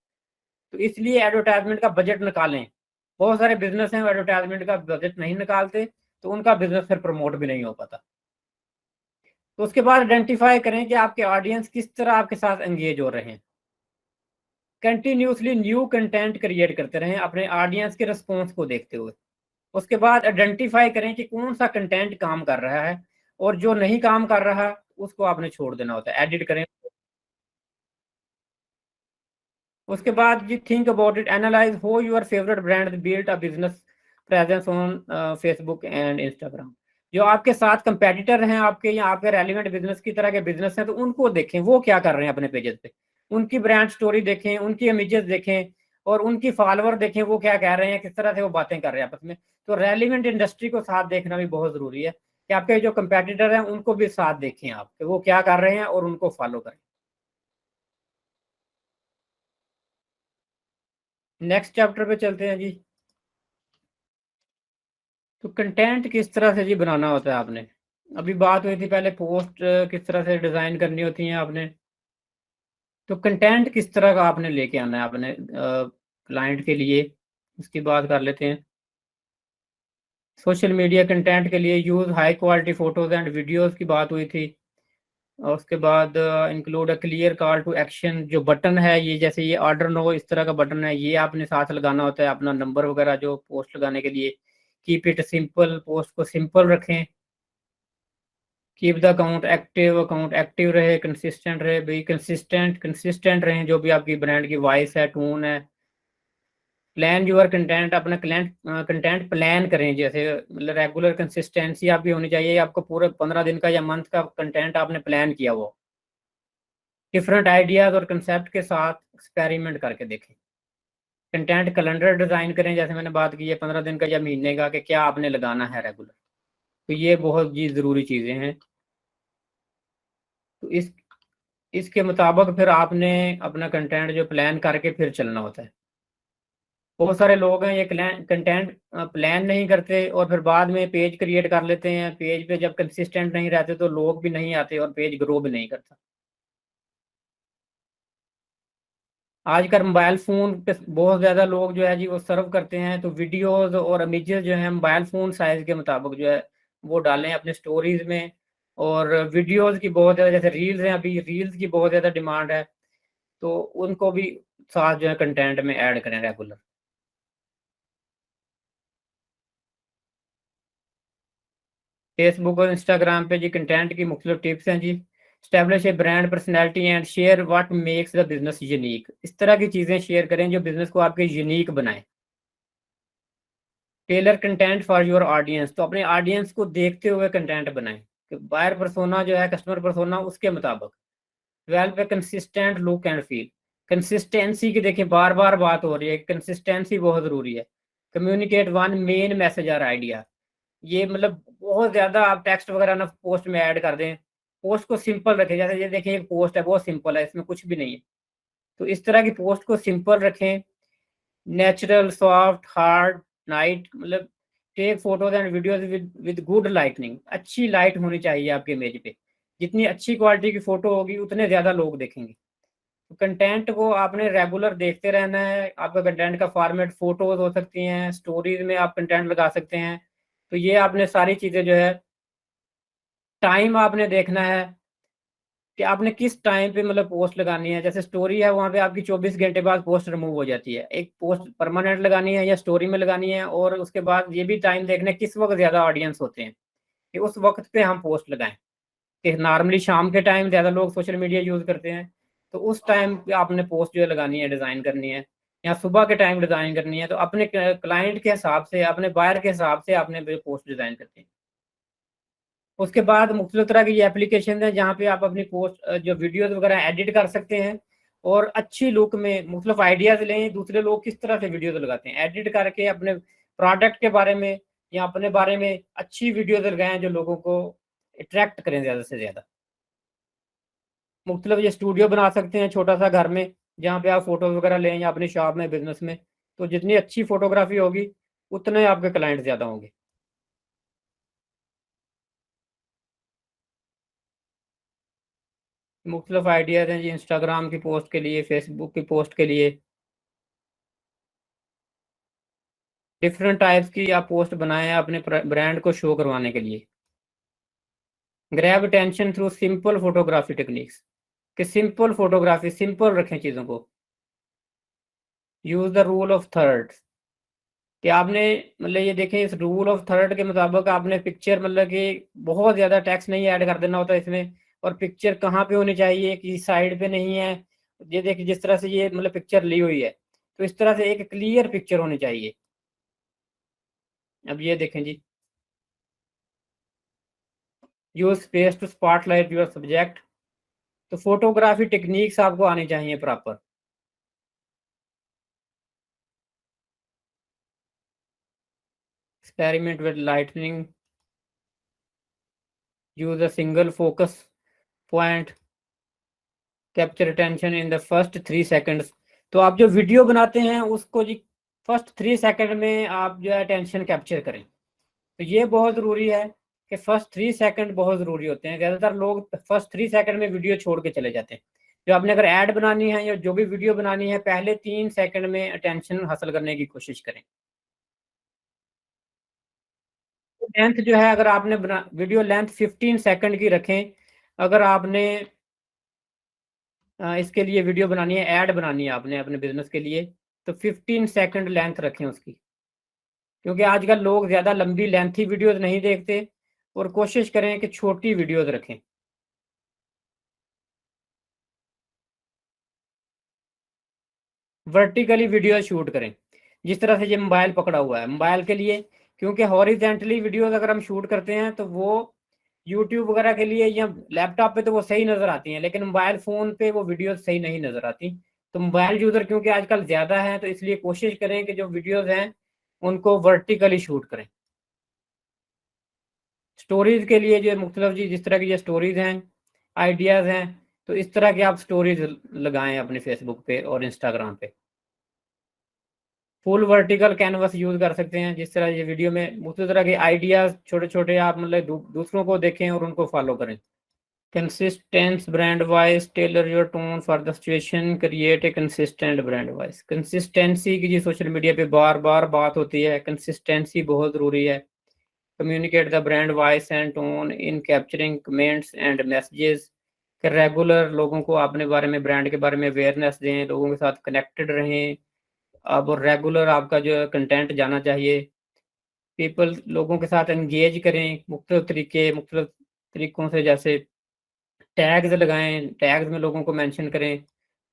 तो इसलिए एडवर्टाइज़मेंट का बजट निकालें। बहुत सारे बिज़नेस हैं वो एडवर्टाइज़मेंट का बजट नहीं निकालते, तो उनका बिज़नेस फिर प्रमोट भी नहीं हो पाता। तो उसके बाद आइडेंटिफाई करें कि आपके ऑडियंस किस तरह आपके साथ एंगेज हो रहे हैं। कंटिन्यूअसली न्यू कंटेंट क्रिएट करते रहें अपने ऑडियंस के रिस्पॉन्स को देखते हुए। उसके बाद आइडेंटिफाई करें कि कौन सा कंटेंट काम कर रहा है, और जो नहीं काम कर रहा उसको आपने छोड़ देना होता है, एडिट करें। उसके बाद जी थिंक अबाउट इट, एनालाइज हो your favourite brand build a business presence on Facebook and Instagram. जो आपके साथ कंपेटिटर हैं आपके, या आपके रेलिवेंट बिजनेस की तरह के बिजनेस हैं, तो उनको देखें वो क्या कर रहे हैं अपने पेजेस पे, उनकी ब्रांड स्टोरी देखें, उनकी इमेजेस देखें, और उनकी फॉलोअर देखें वो क्या कह रहे हैं, किस तरह से वो बातें कर रहे हैं आपस में। तो रेलिवेंट इंडस्ट्री को साथ देखना भी बहुत जरूरी है कि आपके जो कंपेटिटर हैं उनको भी साथ देखें आप कि वो क्या कर रहे हैं और उनको फॉलो करें। नेक्स्ट चैप्टर पे चलते हैं जी। तो कंटेंट किस तरह से जी बनाना होता है आपने, अभी बात हुई थी पहले पोस्ट किस तरह से डिजाइन करनी होती है आपने। तो कंटेंट किस तरह का आपने लेके आना है अपने क्लाइंट के लिए, उसकी बात कर लेते हैं। सोशल मीडिया कंटेंट के लिए use high quality photos and videos की बात हुई थी। और उसके बाद include a clear call to action, जो बटन है ये, जैसे ये ऑर्डर नो इस तरह का बटन है, ये आपने साथ लगाना होता है अपना नंबर वगैरह जो पोस्ट लगाने के लिए। कीप इट सिंपल, पोस्ट को सिंपल रखें। कीप द अकाउंट एक्टिव रहे, कंसिस्टेंट रहे, भाई कंसिस्टेंट रहें जो भी आपकी ब्रांड की वॉइस है, टोन है। प्लान यूर कंटेंट, अपना कंटेंट प्लान करें, जैसे मतलब रेगुलर कंसिस्टेंसी आपकी होनी चाहिए, आपको पूरे 15 दिन का या मंथ का कंटेंट आपने प्लान किया वो। डिफरेंट आइडियाज और कंसेप्ट के साथ एक्सपेरिमेंट करके देखें। कंटेंट कैलेंडर डिजाइन करें, जैसे मैंने बात की है 15 दिन का या महीने का, कि क्या आपने लगाना है रेगुलर। तो ये बहुत जी जरूरी चीजें हैं। तो इसके मुताबिक फिर आपने अपना कंटेंट जो प्लान करके फिर चलना होता है। बहुत सारे लोग हैं ये कंटेंट प्लान नहीं करते और फिर बाद में पेज क्रिएट कर लेते हैं, पेज पे जब कंसिस्टेंट नहीं रहते तो लोग भी नहीं आते और पेज ग्रो भी नहीं करता। आजकल मोबाइल फोन पे बहुत ज्यादा लोग जो है जी वो सर्व करते हैं, तो वीडियोस और इमेजेस जो है मोबाइल फोन साइज के मुताबिक जो है वो डालें अपने स्टोरीज में। और वीडियोस की बहुत ज्यादा, जैसे रील्स हैं, अभी रील्स की बहुत ज्यादा डिमांड है, तो उनको भी साथ जो है कंटेंट में ऐड करें रेगुलर। फेसबुक और इंस्टाग्राम पे जी कंटेंट की मुख्तलिफ टिप्स हैं जी। Establish a brand personality and share what makes the business unique, इस तरह की चीज़ें शेयर करें जो बिजनेस को आपके यूनिक बनाए। Tailor content for your audience, तो अपने ऑडियंस को देखते हुए कंटेंट बनाएं कि बायर पर्सोना जो है, कस्टमर पर्सोना उसके मुताबिक। Develop a consistent look and feel, consistency की देखिए बार बार बात हो रही है, कंसिस्टेंसी बहुत ज़रूरी है। कम्युनिकेट वन मेन मैसेज और आइडिया, ये मतलब बहुत ज़्यादा आप टेक्स्ट वगैरह ना पोस्ट में ऐड कर दें। पोस्ट को सिंपल रखें, जैसे ये देखिए एक पोस्ट है बहुत सिंपल है, इसमें कुछ भी नहीं है। तो इस तरह की पोस्ट को सिंपल रखें। नेचुरल, सॉफ्ट, हार्ड, नाइट, मतलब take photos and videos with good lightning, अच्छी लाइट होनी चाहिए आपके इमेज पे। जितनी अच्छी क्वालिटी की फोटो होगी उतने ज़्यादा लोग देखेंगे। तो कंटेंट को आपने रेगुलर देखते रहना है। आपका कंटेंट का फॉर्मेट फोटोज हो सकती हैं, स्टोरीज में आप कंटेंट लगा सकते हैं। तो ये आपने सारी चीज़ें जो है, टाइम आपने देखना है कि आपने किस टाइम पे मतलब पोस्ट लगानी है। जैसे स्टोरी है वहाँ पे आपकी 24 घंटे बाद पोस्ट रिमूव हो जाती है, एक पोस्ट परमानेंट लगानी है या स्टोरी में लगानी है। और उसके बाद ये भी टाइम देखना है किस वक्त ज़्यादा ऑडियंस होते हैं, कि उस वक्त पे हम पोस्ट लगाएं। कि नॉर्मली शाम के टाइम ज़्यादा लोग सोशल मीडिया यूज़ करते हैं, तो उस टाइम पे आपने पोस्ट जो है लगानी है, डिज़ाइन करनी है। या सुबह के टाइम डिज़ाइन करनी है, तो अपने क्लाइंट के हिसाब से, अपने बायर के हिसाब से आपने पोस्ट डिज़ाइन करनी है। उसके बाद मुख्तलिफ तरह की ये एप्लीकेशन है जहाँ पे आप अपनी पोस्ट जो वीडियोस वगैरह एडिट कर सकते हैं। और अच्छी लुक में मुख्तलिफ आइडियाज लें, दूसरे लोग किस तरह से वीडियोस लगाते हैं, एडिट करके अपने प्रोडक्ट के बारे में या अपने बारे में अच्छी वीडियोस लगाएं जो लोगों को अट्रैक्ट करें ज़्यादा से ज़्यादा। मुख्तलिफ ये स्टूडियो बना सकते हैं छोटा सा घर में, जहाँ पे आप फोटोज वगैरह लें या अपनी शॉप में, बिजनेस में। तो जितनी अच्छी फोटोग्राफी होगी उतने आपके क्लाइंट ज़्यादा होंगे। मुख्तलिफ आइडियाज़ हैं जी इंस्टाग्राम की पोस्ट के लिए, फेसबुक की पोस्ट के लिए। डिफरेंट टाइप्स की आप पोस्ट बनाएं अपने ब्रांड को शो करवाने के लिए। Grab attention through simple photography techniques, कि सिंपल फोटोग्राफी, सिंपल रखें चीज़ों को। Use the rule of thirds, कि आपने मतलब ये देखें इस रूल ऑफ थर्ड के मुताबिक आपने पिक्चर मतलब कि बहुत ज़्यादा टेक्स्ट नहीं ऐड कर देना होता इसमें, और पिक्चर कहाँ पे होनी चाहिए कि साइड पे नहीं है। ये देखिए जिस तरह से ये मतलब पिक्चर ली हुई है, तो इस तरह से एक क्लियर पिक्चर होनी चाहिए। अब ये देखें जी, use space to spotlight your subject. तो फोटोग्राफी टेक्निक्स आपको आनी चाहिए proper. Experiment with lightning, use a single focus point, capture attention in the first 3 seconds. तो आप जो वीडियो बनाते हैं उसको जी फर्स्ट 3 सेकंड में आप जो है अटेंशन कैप्चर करें। तो ये बहुत ज़रूरी है कि फर्स्ट 3 सेकंड बहुत ज़रूरी होते हैं। ज़्यादातर लोग फर्स्ट 3 सेकंड में वीडियो छोड़ के चले जाते हैं। जो आपने अगर ऐड बनानी है या जो भी वीडियो बनानी है, पहले 3 सेकंड में अटेंशन हासिल करने की कोशिश करें। लेंथ जो है, अगर आपने बना वीडियो लेंथ 15 सेकंड की रखें। अगर आपने इसके लिए वीडियो बनानी है, ऐड बनानी है आपने अपने बिजनेस के लिए, तो 15 सेकंड लेंथ रखें उसकी। क्योंकि आजकल लोग ज़्यादा लंबी लेंथी वीडियोस नहीं देखते, और कोशिश करें कि छोटी वीडियोस रखें। वर्टिकली वीडियो शूट करें, जिस तरह से ये मोबाइल पकड़ा हुआ है मोबाइल के लिए। क्योंकि हॉरिजेंटली वीडियोस अगर हम शूट करते हैं तो वो यूट्यूब वगैरह के लिए या लैपटॉप पे तो वो सही नज़र आती हैं, लेकिन मोबाइल फ़ोन पे वो वीडियोस सही नहीं नज़र आती। तो मोबाइल यूज़र क्योंकि आजकल ज़्यादा है, तो इसलिए कोशिश करें कि जो वीडियोस हैं उनको वर्टिकली शूट करें। स्टोरीज़ के लिए जो मुख्तलिफ जी जिस तरह की ये स्टोरीज़ हैं, आइडियाज़ हैं, तो इस तरह की आप स्टोरीज़ लगाएं अपने फेसबुक पे और इंस्टाग्राम पे। फुल वर्टिकल कैनवस यूज़ कर सकते हैं, जिस तरह ये वीडियो में मुख्तलिफ तरह के आइडियाज़ छोटे-छोटे आप मतलब दूसरों को देखें और उनको फॉलो करें। Consistence brand wise, tailor your tone for the situation, create a consistent brand wise. Consistency की जी सोशल मीडिया पे बार-बार बात होती है, कंसिस्टेंसी बहुत ज़रूरी है। Communicate the brand voice and tone in capturing comments and messages. Regular लोगों को अपने बारे में, ब्रांड के बारे में अवेयरनेस दें, लोगों के साथ कनेक्टेड रहें। अब रेगुलर आपका जो कंटेंट जाना चाहिए। पीपल लोगों के साथ एंगेज करें मुख्तलिफ तरीकों से, जैसे टैग्स लगाएं, टैग्स में लोगों को मेंशन करें,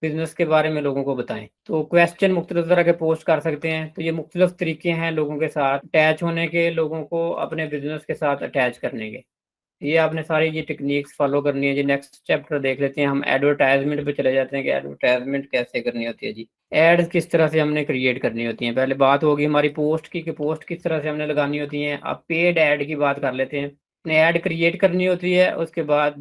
बिजनेस के बारे में लोगों को बताएं। तो क्वेश्चन मुख्तलिफ तरह के पोस्ट कर सकते हैं। तो ये मुख्तलिफ तरीके हैं लोगों के साथ अटैच होने के, लोगों को अपने बिजनेस के साथ अटैच करने के। ये आपने सारी ये टेक्निक्स फॉलो करनी है जी। नेक्स्ट चैप्टर देख लेते हैं हम, एडवर्टाइजमेंट पे चले जाते हैं कि एडवर्टाइजमेंट कैसे करनी होती है जी। एड्स किस तरह से हमने क्रिएट करनी होती हैं। पहले बात होगी हमारी पोस्ट की कि पोस्ट किस तरह से हमने लगानी होती हैं। अब पेड ऐड की बात कर लेते हैं। ने ऐड क्रिएट करनी होती है, उसके बाद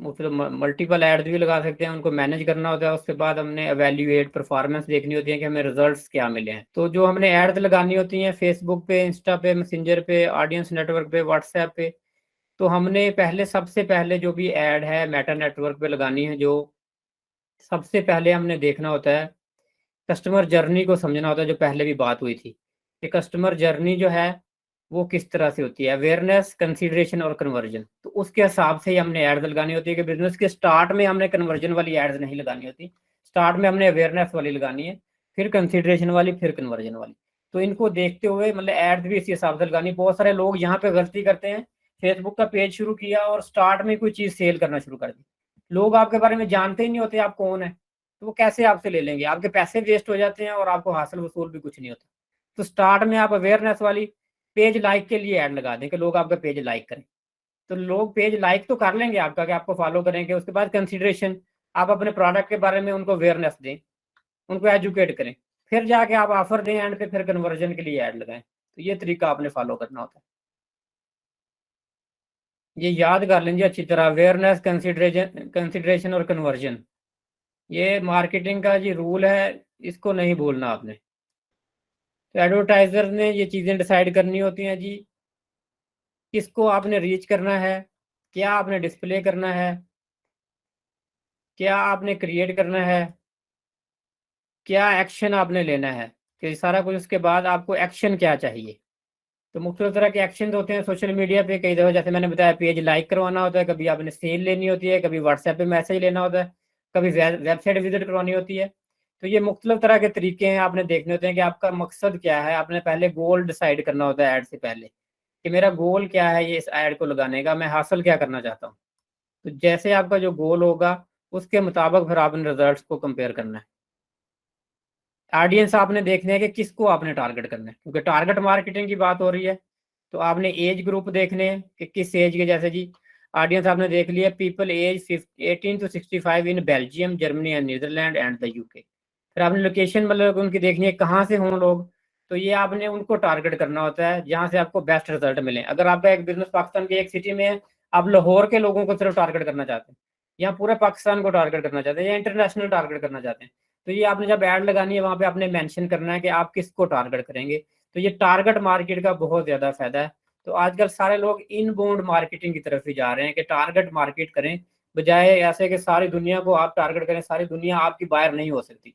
मतलब मल्टीपल ऐड्स भी लगा सकते हैं, उनको मैनेज करना होता है। उसके बाद हमने एवेल्यूएट परफॉर्मेंस देखनी होती है कि हमें रिजल्ट्स क्या मिले हैं। तो जो हमने ऐड्स लगानी होती हैं फेसबुक पे, इंस्टा पे, मैसेंजर पे, ऑडियंस नेटवर्क पे, व्हाट्सएप पे, तो हमने पहले सबसे पहले जो भी ऐड है मेटा नेटवर्क पे लगानी है। जो सबसे पहले हमने देखना होता है, कस्टमर जर्नी को समझना होता है, जो पहले भी बात हुई थी कि कस्टमर जर्नी जो है वो किस तरह से होती है, अवेयरनेस, कंसीडरेशन और कन्वर्जन। तो उसके हिसाब से ही हमने एड्स लगानी होती है कि बिजनेस के स्टार्ट में हमने कन्वर्जन वाली एड्स नहीं लगानी होती। स्टार्ट में हमने अवेयरनेस वाली लगानी है, फिर कंसीडरेशन वाली, फिर कन्वर्जन वाली। तो इनको देखते हुए मतलब एड्स भी इसी हिसाब से लगानी। बहुत सारे लोग यहाँ पे गलती करते हैं, फेसबुक का पेज शुरू किया और स्टार्ट में कोई चीज़ सेल करना शुरू कर दी। लोग आपके बारे में जानते ही नहीं होते आप कौन है, तो वो कैसे आपसे ले लेंगे। आपके पैसे वेस्ट हो जाते हैं और आपको हासिल वसूल भी कुछ नहीं होता। तो स्टार्ट में आप अवेयरनेस वाली पेज लाइक के लिए ऐड लगा दें कि लोग आपका पेज लाइक करें। तो लोग पेज लाइक तो कर लेंगे आपका कि आपको फॉलो करेंगे। उसके बाद कंसीडरेशन, आप अपने प्रोडक्ट के बारे में उनको अवेयरनेस दें, उनको एजुकेट करें, फिर जाके आप ऑफर दें एंड पे, फिर कन्वर्जन के लिए ऐड लगाएं। तो ये तरीका आपने फॉलो करना होता है। ये याद कर लीजिए अच्छी तरह, अवेयरनेस, कंसिडरेशन और कन्वर्जन। ये मार्केटिंग का जी रूल है, इसको नहीं भूलना आपने। तो एडवर्टाइजर ने ये चीज़ें डिसाइड करनी होती हैं जी, किसको आपने रीच करना है, क्या आपने डिस्प्ले करना है, क्या आपने क्रिएट करना है, क्या एक्शन आपने लेना है, कि सारा कुछ। उसके बाद आपको एक्शन क्या चाहिए। तो मुख्तलिफ तरह के एक्शन होते हैं सोशल मीडिया पे। कई दफ़ा जैसे मैंने बताया, पेज लाइक करवाना होता है, कभी आपने सेल लेनी होती है, कभी व्हाट्सएप पे मैसेज लेना होता है, कभी वेबसाइट विजिट करवानी होती है। तो ये मुख्तलिफ तरह के तरीके हैं, आपने देखने होते हैं कि आपका मकसद क्या है। आपने पहले गोल डिसाइड करना होता है ऐड से पहले, कि मेरा गोल क्या है ये इस ऐड को लगाने का, मैं हासिल क्या करना चाहता हूँ। तो जैसे आपका जो गोल होगा उसके मुताबिक फिर आपने रिजल्ट्स को कंपेयर करना है। ऑडियंस आपने देखने है कि किसको आपने टारगेट करना है, क्योंकि टारगेट मार्केटिंग की बात हो रही है। तो आपने एज ग्रुप देखने हैं कि किस एज के, जैसे जी ऑडियंस आपने देख लिया, people age 18 to 65 in Belgium, Germany and Netherland and the UK. फिर आपने लोकेशन मतलब उनकी देखनी है कहाँ से हों लोग। तो ये आपने उनको टारगेट करना होता है जहाँ से आपको बेस्ट रिजल्ट मिले। अगर आपका एक बिजनेस पाकिस्तान के एक सिटी में है, आप लाहौर के लोगों को सिर्फ टारगेट करना चाहते हैं, या पूरे पाकिस्तान को टारगेट करना चाहते हैं, या इंटरनेशनल टारगेट करना चाहते हैं, तो ये आपने जब ऐड लगानी है वहाँ पे आपने मेंशन करना है कि आप किसको टारगेट करेंगे। तो ये टारगेट मार्केट का बहुत ज़्यादा फायदा है। तो आजकल सारे लोग इनबाउंड मार्केटिंग की तरफ ही जा रहे हैं कि टारगेट मार्केट करें, बजाय ऐसे कि सारी दुनिया को आप टारगेट करें। सारी दुनिया आपकी बायर नहीं हो सकती।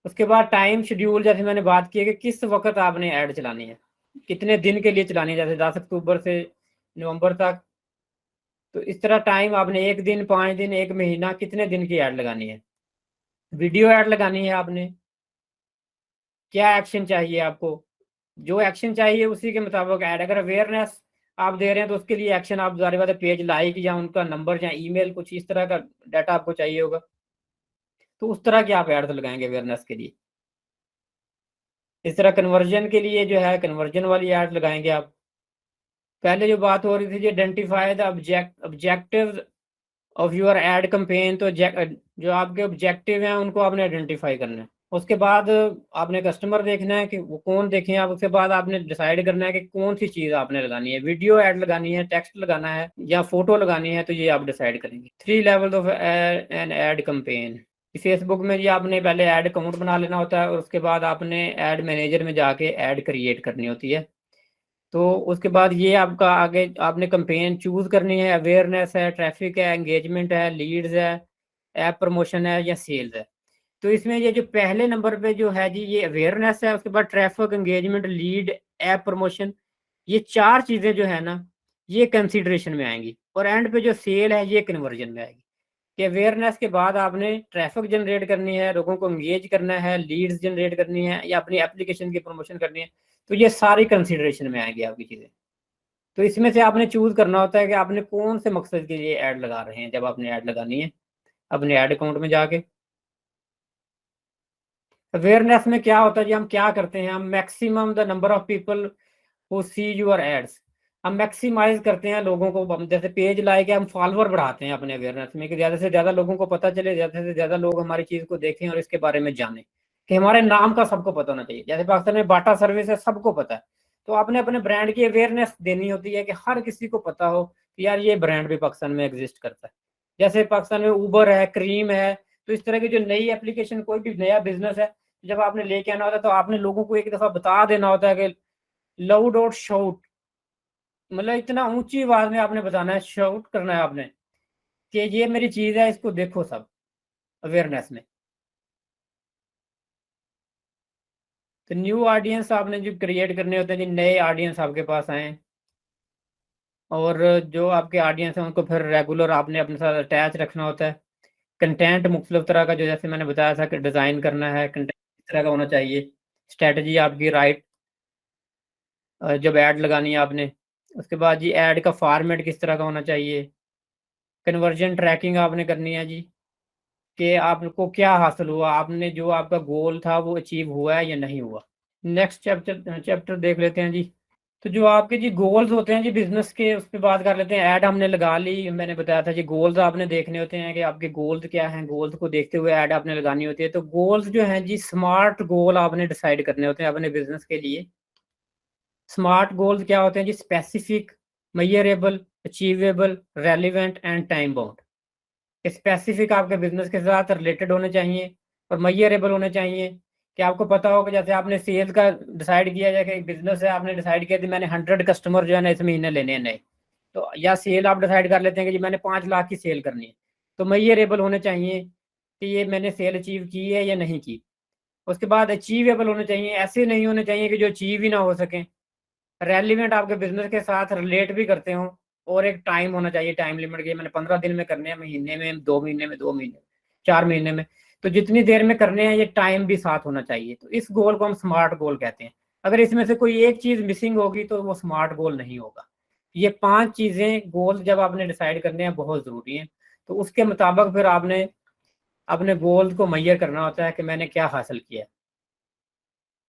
उसके बाद टाइम शेड्यूल, जैसे मैंने बात की है कि किस वक्त आपने ऐड चलानी है, कितने दिन के लिए चलानी है, जैसे 10 अक्टूबर से नवंबर तक। तो इस तरह टाइम आपने 1 दिन, 5 दिन, 1 महीना, कितने दिन की ऐड लगानी है। वीडियो ऐड लगानी है आपने, क्या एक्शन चाहिए आपको, जो एक्शन चाहिए उसी के मुताबिक ऐड। अगर अवेयरनेस आप दे रहे हैं तो उसके लिए एक्शन आप जारी बात है, पेज लाइक या उनका नंबर या ईमेल, कुछ इस तरह का डाटा आपको चाहिए होगा, तो उस तरह की आप ऐड लगाएंगे अवेयरनेस के लिए। इस तरह कन्वर्जन के लिए जो है कन्वर्जन वाली ऐड लगाएंगे आप। पहले जो बात हो रही थी, identify the objective of your ad campaign, तो जो आपके ऑब्जेक्टिव हैं उनको आपने आइडेंटिफाई करना है। उसके बाद आपने कस्टमर देखना है कि वो कौन देखें आप। उसके बाद आपने डिसाइड करना है कि कौन सी चीज़ आपने लगानी है, वीडियो ऐड लगानी है, टेक्स्ट लगाना है या फोटो लगानी है, तो ये आप डिसाइड करेंगे। 3 level of an ad campaign. Facebook में जी आपने पहले ऐड अकाउंट बना लेना होता है, और उसके बाद आपने ऐड मैनेजर में जाके ऐड क्रिएट करनी होती है। तो उसके बाद ये आपका आगे आपने कैंपेन चूज करनी है, अवेयरनेस है, ट्रैफिक है, एंगेजमेंट है, लीड्स है, ऐप प्रमोशन है या सेल्स है। तो इसमें ये जो पहले नंबर पे जो है जी ये अवेयरनेस है, उसके बाद traffic, engagement, lead, app promotion, ये 4 चीजें जो है ना ये कंसीडरेशन में आएंगी। और एंड पे जो सेल है ये कन्वर्जन में आएगी। कि अवेयरनेस के बाद आपने ट्रैफिक जनरेट करनी है, लोगों को एंगेज करना है, लीड्स जनरेट करनी है या अपनी एप्लीकेशन की प्रमोशन करनी है, तो ये सारी कंसीडरेशन में आएंगी आपकी चीज़ें। तो इसमें से आपने चूज करना होता है कि आपने कौन से मकसद के लिए ऐड लगा रहे हैं। जब आपने ऐड लगानी है अपने ऐड अकाउंट में जाके, अवेयरनेस में क्या होता है जी, हम क्या करते हैं, हम maximum the number of people who see your ads, हम मैक्सिमाइज करते हैं लोगों को। हम जैसे पेज लाइक हम फॉलोअर बढ़ाते हैं अपने अवेयरनेस में, कि ज़्यादा से ज़्यादा लोगों को पता चले, ज़्यादा से ज़्यादा लोग हमारी चीज़ को देखें और इसके बारे में जानें। कि हमारे नाम का सबको पता होना चाहिए। जैसे पाकिस्तान में बाटा सर्विस है, सबको पता है। तो आपने अपने ब्रांड की अवेयरनेस देनी होती है कि हर किसी को पता हो कि यार ये ब्रांड भी पाकिस्तान में एग्जिस्ट करता है। जैसे पाकिस्तान में ऊबर है, क्रीम है। तो इस तरह की जो नई एप्लीकेशन, कोई भी नया बिजनेस है, जब आपने लेके आना होता है तो आपने लोगों को एक दफ़ा बता देना होता है कि लाउड और शाउट, मतलब इतना ऊंची आवाज में आपने बताना है, शाउट करना है आपने कि ये मेरी चीज है, इसको देखो सब, अवेयरनेस में। तो न्यू ऑडियंस आपने जो क्रिएट करने होते हैं जी, नए ऑडियंस आपके पास आए, और जो आपके ऑडियंस हैं उनको फिर रेगुलर आपने अपने साथ अटैच रखना होता है। कंटेंट मुख्तलिफ तरह का, जो जैसे मैंने बताया था कि डिज़ाइन करना है, कंटेंट किस तरह का होना चाहिए, स्ट्रेटजी आपकी राइट जब ऐड लगानी है आपने। उसके बाद जी ऐड का फॉर्मेट किस तरह का होना चाहिए, कन्वर्जन ट्रैकिंग आपने करनी है जी, कि आपको क्या हासिल हुआ, आपने जो आपका गोल था वो अचीव हुआ है या नहीं हुआ। नेक्स्ट चैप्टर चैप्टर देख लेते हैं जी। तो जो आपके जी गोल्स होते हैं जी बिजनेस के, उस पर बात कर लेते हैं। ऐड हमने लगा ली, मैंने बताया था जी गोल्स आपने देखने होते हैं कि आपके गोल्स क्या हैं। गोल्स को देखते हुए ऐड आपने लगानी होती है। तो गोल्स जो हैं जी, स्मार्ट गोल आपने डिसाइड करने होते हैं अपने बिजनेस के लिए। स्मार्ट गोल्स क्या होते हैं जी, specific, measurable, achievable, relevant and time bound. Specific आपके बिजनेस के साथ रिलेटेड होने चाहिए और मेजरेबल होने चाहिए। कि आपको पता हो कि जैसे आपने सेल का डिसाइड किया जाए कि एक बिजनेस है, आपने डिसाइड किया कि मैंने 100 कस्टमर जो है ना इस महीने लेने हैं नए। तो या सेल आप डिसाइड कर लेते हैं कि जी मैंने 5 लाख की सेल करनी है। तो मेजरेबल होने चाहिए कि ये मैंने सेल अचीव की है या नहीं की। उसके बाद अचीवेबल होने चाहिए, ऐसे नहीं होने चाहिए कि जो अचीव ही ना हो सकें। रेलिवेंट आपके बिजनेस के साथ रिलेट भी करते हो। और एक टाइम होना चाहिए, टाइम लिमिट की, मैंने 15 दिन में करने हैं, महीने में, 2 महीने में, 2 महीने, 4 महीने में। तो जितनी देर में करने हैं ये टाइम भी साथ होना चाहिए। तो इस गोल को हम स्मार्ट गोल कहते हैं। अगर इसमें से कोई एक चीज मिसिंग होगी तो वो स्मार्ट गोल नहीं होगा। ये 5 चीजें गोल जब आपने डिसाइड करने हैं बहुत जरूरी है। तो उसके मुताबिक फिर आपने अपने गोल को मैयर करना होता है कि मैंने क्या हासिल किया।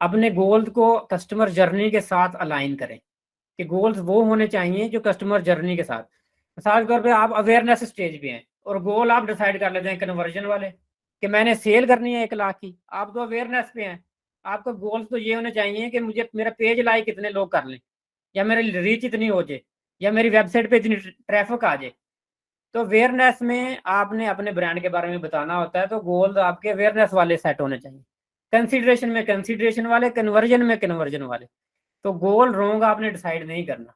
अपने गोल को कस्टमर जर्नी के साथ अलाइन करें कि गोल्स वो होने चाहिए जो कस्टमर जर्नी के साथ। मिसाल के तौर पे आप अवेयरनेस स्टेज पे हैं और गोल आप डिसाइड कर लेते हैं कन्वर्जन वाले कि मैंने सेल करनी है 1 लाख की। आप तो अवेयरनेस पे हैं, आपका गोल्स तो ये होने चाहिए कि मुझे मेरा पेज लाइक कितने लोग कर लें, या मेरी रीच इतनी हो जाए, या मेरी वेबसाइट पे इतनी ट्रैफिक आ जाए। तो अवेयरनेस में आपने अपने ब्रांड के बारे में बताना होता है, तो गोल्स आपके अवेयरनेस वाले सेट होने चाहिए। कंसिडरेशन में कंसिडरेशन वाले, कन्वर्जन में कन्वर्जन वाले। तो गोल रॉन्ग आपने डिसाइड नहीं करना।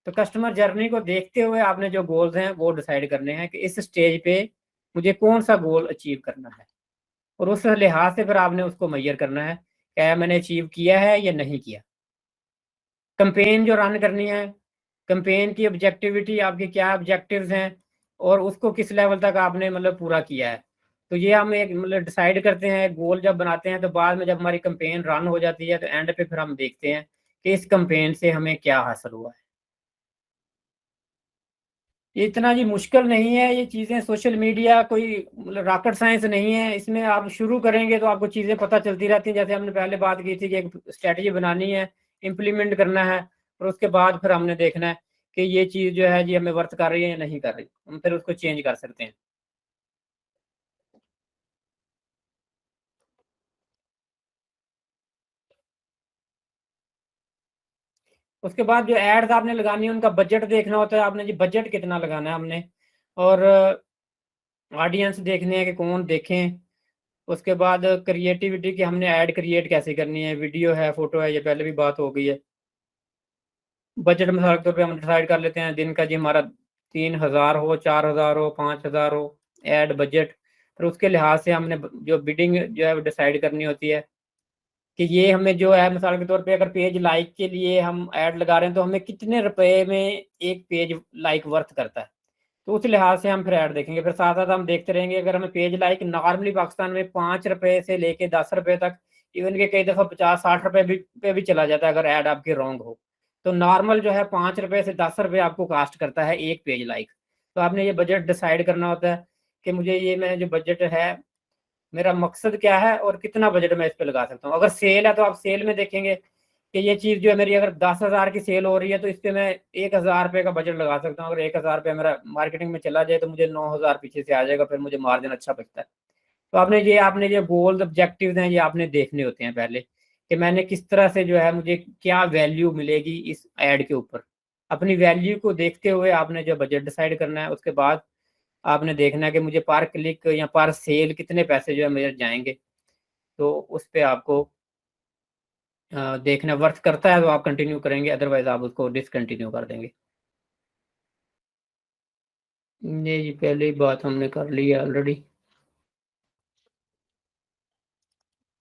तो कस्टमर जर्नी को देखते हुए आपने जो गोल्स हैं वो डिसाइड करने हैं कि इस स्टेज पे मुझे कौन सा गोल अचीव करना है, और उस लिहाज से फिर आपने उसको मैयर करना है क्या मैंने अचीव किया है या नहीं किया। कंपेन जो रन करनी है, कंपेन की ऑब्जेक्टिविटी, आपके क्या ऑब्जेक्टिव्स हैं और उसको किस लेवल तक आपने मतलब पूरा किया है। तो ये हम एक मतलब डिसाइड करते हैं गोल जब बनाते हैं। तो बाद में जब हमारी कंपेन रन हो जाती है तो एंड पे फिर हम देखते हैं कि इस कंपेन से हमें क्या हासिल हुआ है। ये इतना जी मुश्किल नहीं है ये चीज़ें। सोशल मीडिया कोई मतलब रॉकेट साइंस नहीं है। इसमें आप शुरू करेंगे तो आपको चीज़ें पता चलती रहती हैं। जैसे हमने पहले बात की थी कि एक स्ट्रेटजी बनानी है, इम्प्लीमेंट करना है, और उसके बाद फिर हमने देखना है कि ये चीज़ जो है जी हमें वर्क कर रही है या नहीं कर रही। हम फिर उसको चेंज कर सकते हैं। उसके बाद जो एड्स आपने लगानी है उनका बजट देखना होता है। आपने जी बजट कितना लगाना है हमने, और ऑडियंस देखने हैं कि कौन देखें। उसके बाद क्रिएटिविटी की हमने ऐड क्रिएट कैसे करनी है, वीडियो है, फोटो है, ये पहले भी बात हो गई है। बजट मिसाल के तौर पे हम डिसाइड कर लेते हैं दिन का जी हमारा 3,000 हो, 4,000 हो, 5,000 हो ऐड बजट। फिर उसके लिहाज से हमने जो बिडिंग जो है वो डिसाइड करनी होती है कि ये हमें जो है मिसाल के तौर पे अगर पेज लाइक के लिए हम ऐड लगा रहे हैं तो हमें कितने रुपए में एक पेज लाइक वर्थ करता है। तो उस लिहाज से हम फिर ऐड देखेंगे। फिर साथ साथ हम देखते रहेंगे अगर हमें पेज लाइक नॉर्मली पाकिस्तान में 5 रुपए से लेके 10 रुपए तक, इवन के कई दफ़ा 50-60 रुपए भी पे भी चला जाता है अगर ऐड आपकी रॉन्ग हो। तो नॉर्मल जो है 5 रुपए से 10 रुपए आपको कास्ट करता है एक पेज लाइक। तो आपने ये बजट डिसाइड करना होता है कि मुझे ये मैं जो बजट है मेरा मकसद क्या है और कितना बजट मैं इस पे लगा सकता हूँ। अगर सेल है तो आप सेल में देखेंगे कि ये चीज़ जो है मेरी अगर 10,000 की सेल हो रही है तो इस पे मैं 1,000 रुपये का बजट लगा सकता हूँ। अगर 1,000 रुपये मेरा मार्केटिंग में चला जाए तो मुझे 9,000 पीछे से आ जाएगा, फिर मुझे मार्जिन अच्छा बचता है। तो आपने ये गोल्स ऑब्जेक्टिव्स हैं ये आपने देखने होते हैं पहले कि मैंने किस तरह से जो है मुझे क्या वैल्यू मिलेगी इस ऐड के ऊपर। अपनी वैल्यू को देखते हुए आपने जो बजट डिसाइड करना है। उसके बाद आपने देखना है कि मुझे पर क्लिक या पर सेल कितने पैसे जो है मेरे जाएंगे। तो उस पे आपको देखना वर्थ करता है तो आप कंटिन्यू करेंगे, अदरवाइज आप उसको डिसकंटिन्यू कर देंगे। ये जी पहले ही बात हमने कर ली है ऑलरेडी।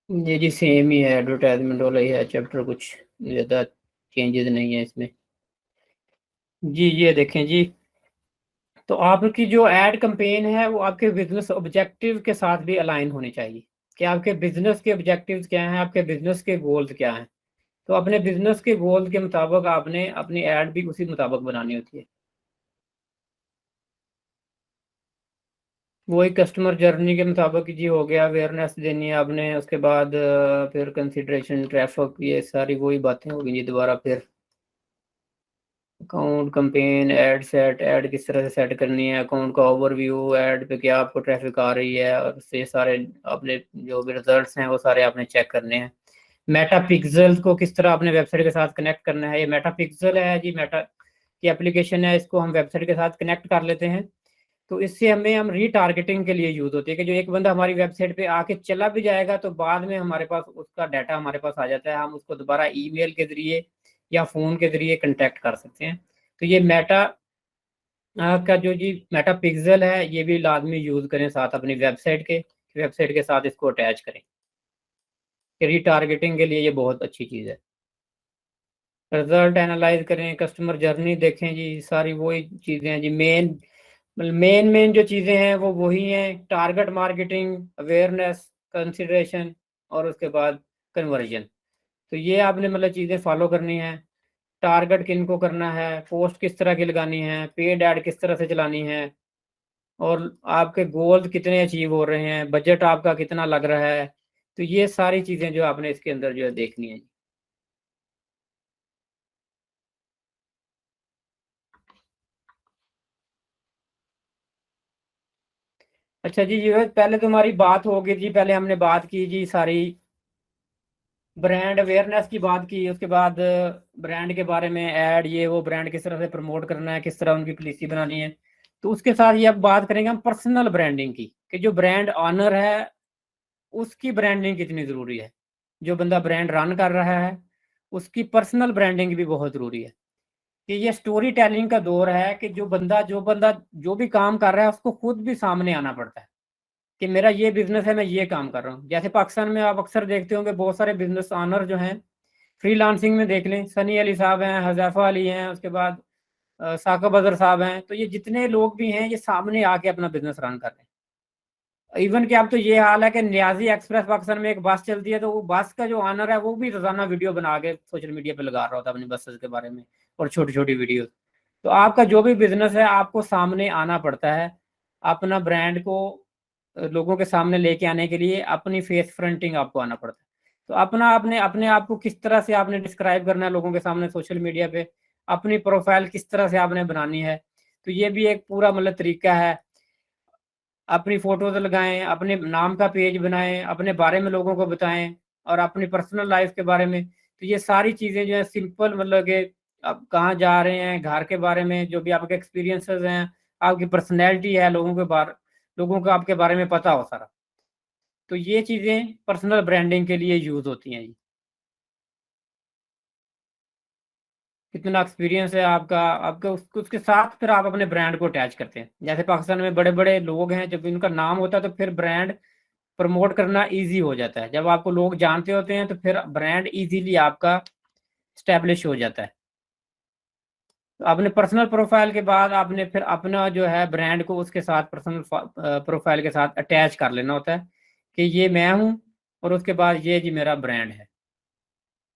ये जी सेम ही है, एडवर्टाइजमेंट वाला ही है चैप्टर, कुछ ज़्यादा चेंजेस नहीं है इसमें। जी ये देखें जी, तो आपकी जो एड कैंपेन है वो आपके बिजनेस ऑब्जेक्टिव के साथ भी अलाइन होनी चाहिए कि आपके बिजनेस के ऑब्जेक्टिव्स क्या हैं, आपके बिजनेस के गोल्स क्या हैं। तो अपने बिजनेस के गोल के मुताबिक आपने अपनी ऐड भी उसी मुताबिक बनानी होती है। वही कस्टमर जर्नी के मुताबिक जी हो गया, अवेयरनेस देनी है आपने। उसके बाद फिर कंसिडरेशन, ट्रैफिक, ये सारी वही बातें होगी जी दोबारा। फिर account, campaign, add set, add किस तरह से सेट करनी है, अकाउंट का ओवरव्यू, ऐड पे क्या आपको ट्रैफिक आ रही है, और से सारे अपने जो भी रिजल्ट्स हैं वो सारे आपने चेक करने हैं। मेटा पिक्सल को किस तरह अपने वेबसाइट के साथ कनेक्ट करना है। ये मेटा पिक्सल है जी, मेटा की एप्लीकेशन है, इसको हम वेबसाइट के साथ कनेक्ट कर लेते हैं। तो इससे हम रीटारगेटिंग के लिए यूज होती है कि जो एक बंदा हमारी वेबसाइट पे आके चला भी जाएगा तो बाद में हमारे पास उसका डाटा हमारे पास आ जाता है, हम उसको दोबारा ईमेल के जरिए या फोन के जरिए कांटेक्ट कर सकते हैं। तो ये मेटा का जो जी मेटा पिक्सल है ये भी लाजमी यूज करें साथ अपनी वेबसाइट के साथ इसको अटैच करें कि रीटारगेटिंग के लिए ये बहुत अच्छी चीज़ है। रिजल्ट एनालाइज करें, कस्टमर जर्नी देखें जी, सारी वही चीज़ें हैं जी। मेन मेन जो चीज़ें हैं वो वही हैं, टारगेट मार्केटिंग, अवेयरनेस, कंसिडरेशन और उसके बाद कन्वर्जन। तो ये आपने मतलब चीज़ें फॉलो करनी है। टारगेट किनको करना है, पोस्ट किस तरह की लगानी है, पेड ऐड किस तरह से चलानी है और आपके गोल्स कितने अचीव हो रहे हैं, बजट आपका कितना लग रहा है। तो ये सारी चीज़ें जो आपने इसके अंदर जो है देखनी है। अच्छा जी, ये पहले तो हमारी बात होगी जी, पहले हमने बात की जी सारी ब्रांड अवेयरनेस की बात की, उसके बाद ब्रांड के बारे में ऐड ये वो ब्रांड किस तरह से प्रमोट करना है, किस तरह उनकी पॉलिसी बनानी है। तो उसके साथ ये अब बात करेंगे हम पर्सनल ब्रांडिंग की, कि जो ब्रांड ऑनर है उसकी ब्रांडिंग कितनी ज़रूरी है। जो बंदा ब्रांड रन कर रहा है उसकी पर्सनल ब्रांडिंग भी बहुत ज़रूरी है। कि ये स्टोरी टेलिंग का दौर है कि जो बंदा जो भी काम कर रहा है उसको खुद भी सामने आना पड़ता है कि मेरा ये बिजनेस है, मैं ये काम कर रहा हूँ। जैसे पाकिस्तान में आप अक्सर देखते होंगे बहुत सारे बिजनेस ऑनर जो हैं फ्रीलांसिंग में, देख लें सनी अली साहब हैं, हज़ैफ़ा अली हैं, उसके बाद साकिब अज़हर साहब हैं। तो ये जितने लोग भी हैं ये सामने आके अपना बिजनेस रन कर रहे हैं। इवन कि अब तो ये हाल है कि न्याजी एक्सप्रेस पाकिस्तान में एक बस चलती है, तो वो बस का जो ऑनर है वो भी रोजाना वीडियो बना के सोशल मीडिया पे लगा रहा होता है अपनी बसेस के बारे में और छोटी छोटी वीडियो। तो आपका जो भी बिजनेस है आपको सामने आना पड़ता है। अपना ब्रांड को लोगों के सामने लेके आने के लिए अपनी फेस फ्रंटिंग आपको आना पड़ता है। तो अपना आपने अपने आप को किस तरह से आपने डिस्क्राइब करना है लोगों के सामने सोशल मीडिया पे, अपनी प्रोफाइल किस तरह से आपने बनानी है। तो ये भी एक पूरा मतलब तरीका है। अपनी फ़ोटोज़ लगाएँ, अपने नाम का पेज बनाएँ, अपने बारे में लोगों को बताएँ और अपनी पर्सनल लाइफ़ के बारे में। तो ये सारी चीज़ें जो है सिंपल, मतलब कि आप कहाँ जा रहे हैं, घर के बारे में जो भी आपके एक्सपीरियंसेस हैं, आपकी पर्सनैलिटी है, लोगों को आपके बारे में पता हो सारा। तो ये चीज़ें पर्सनल ब्रांडिंग के लिए यूज़ होती हैं जी। कितना एक्सपीरियंस है आपका, आपके उसके साथ फिर आप अपने ब्रांड को अटैच करते हैं। जैसे पाकिस्तान में बड़े-बड़े लोग हैं, जब इनका नाम होता है तो फिर ब्रांड प्रमोट करना ईज़ी हो जाता है। जब आपको लोग जानते होते हैं तो फिर ब्रांड ईज़िली आपका एस्टेब्लिश हो जाता है। तो अपने पर्सनल प्रोफ़ाइल के बाद आपने फिर अपना जो है ब्रांड को उसके साथ पर्सनल प्रोफ़ाइल के साथ अटैच कर लेना होता है कि ये मैं हूँ और उसके बाद ये जी मेरा ब्रांड है।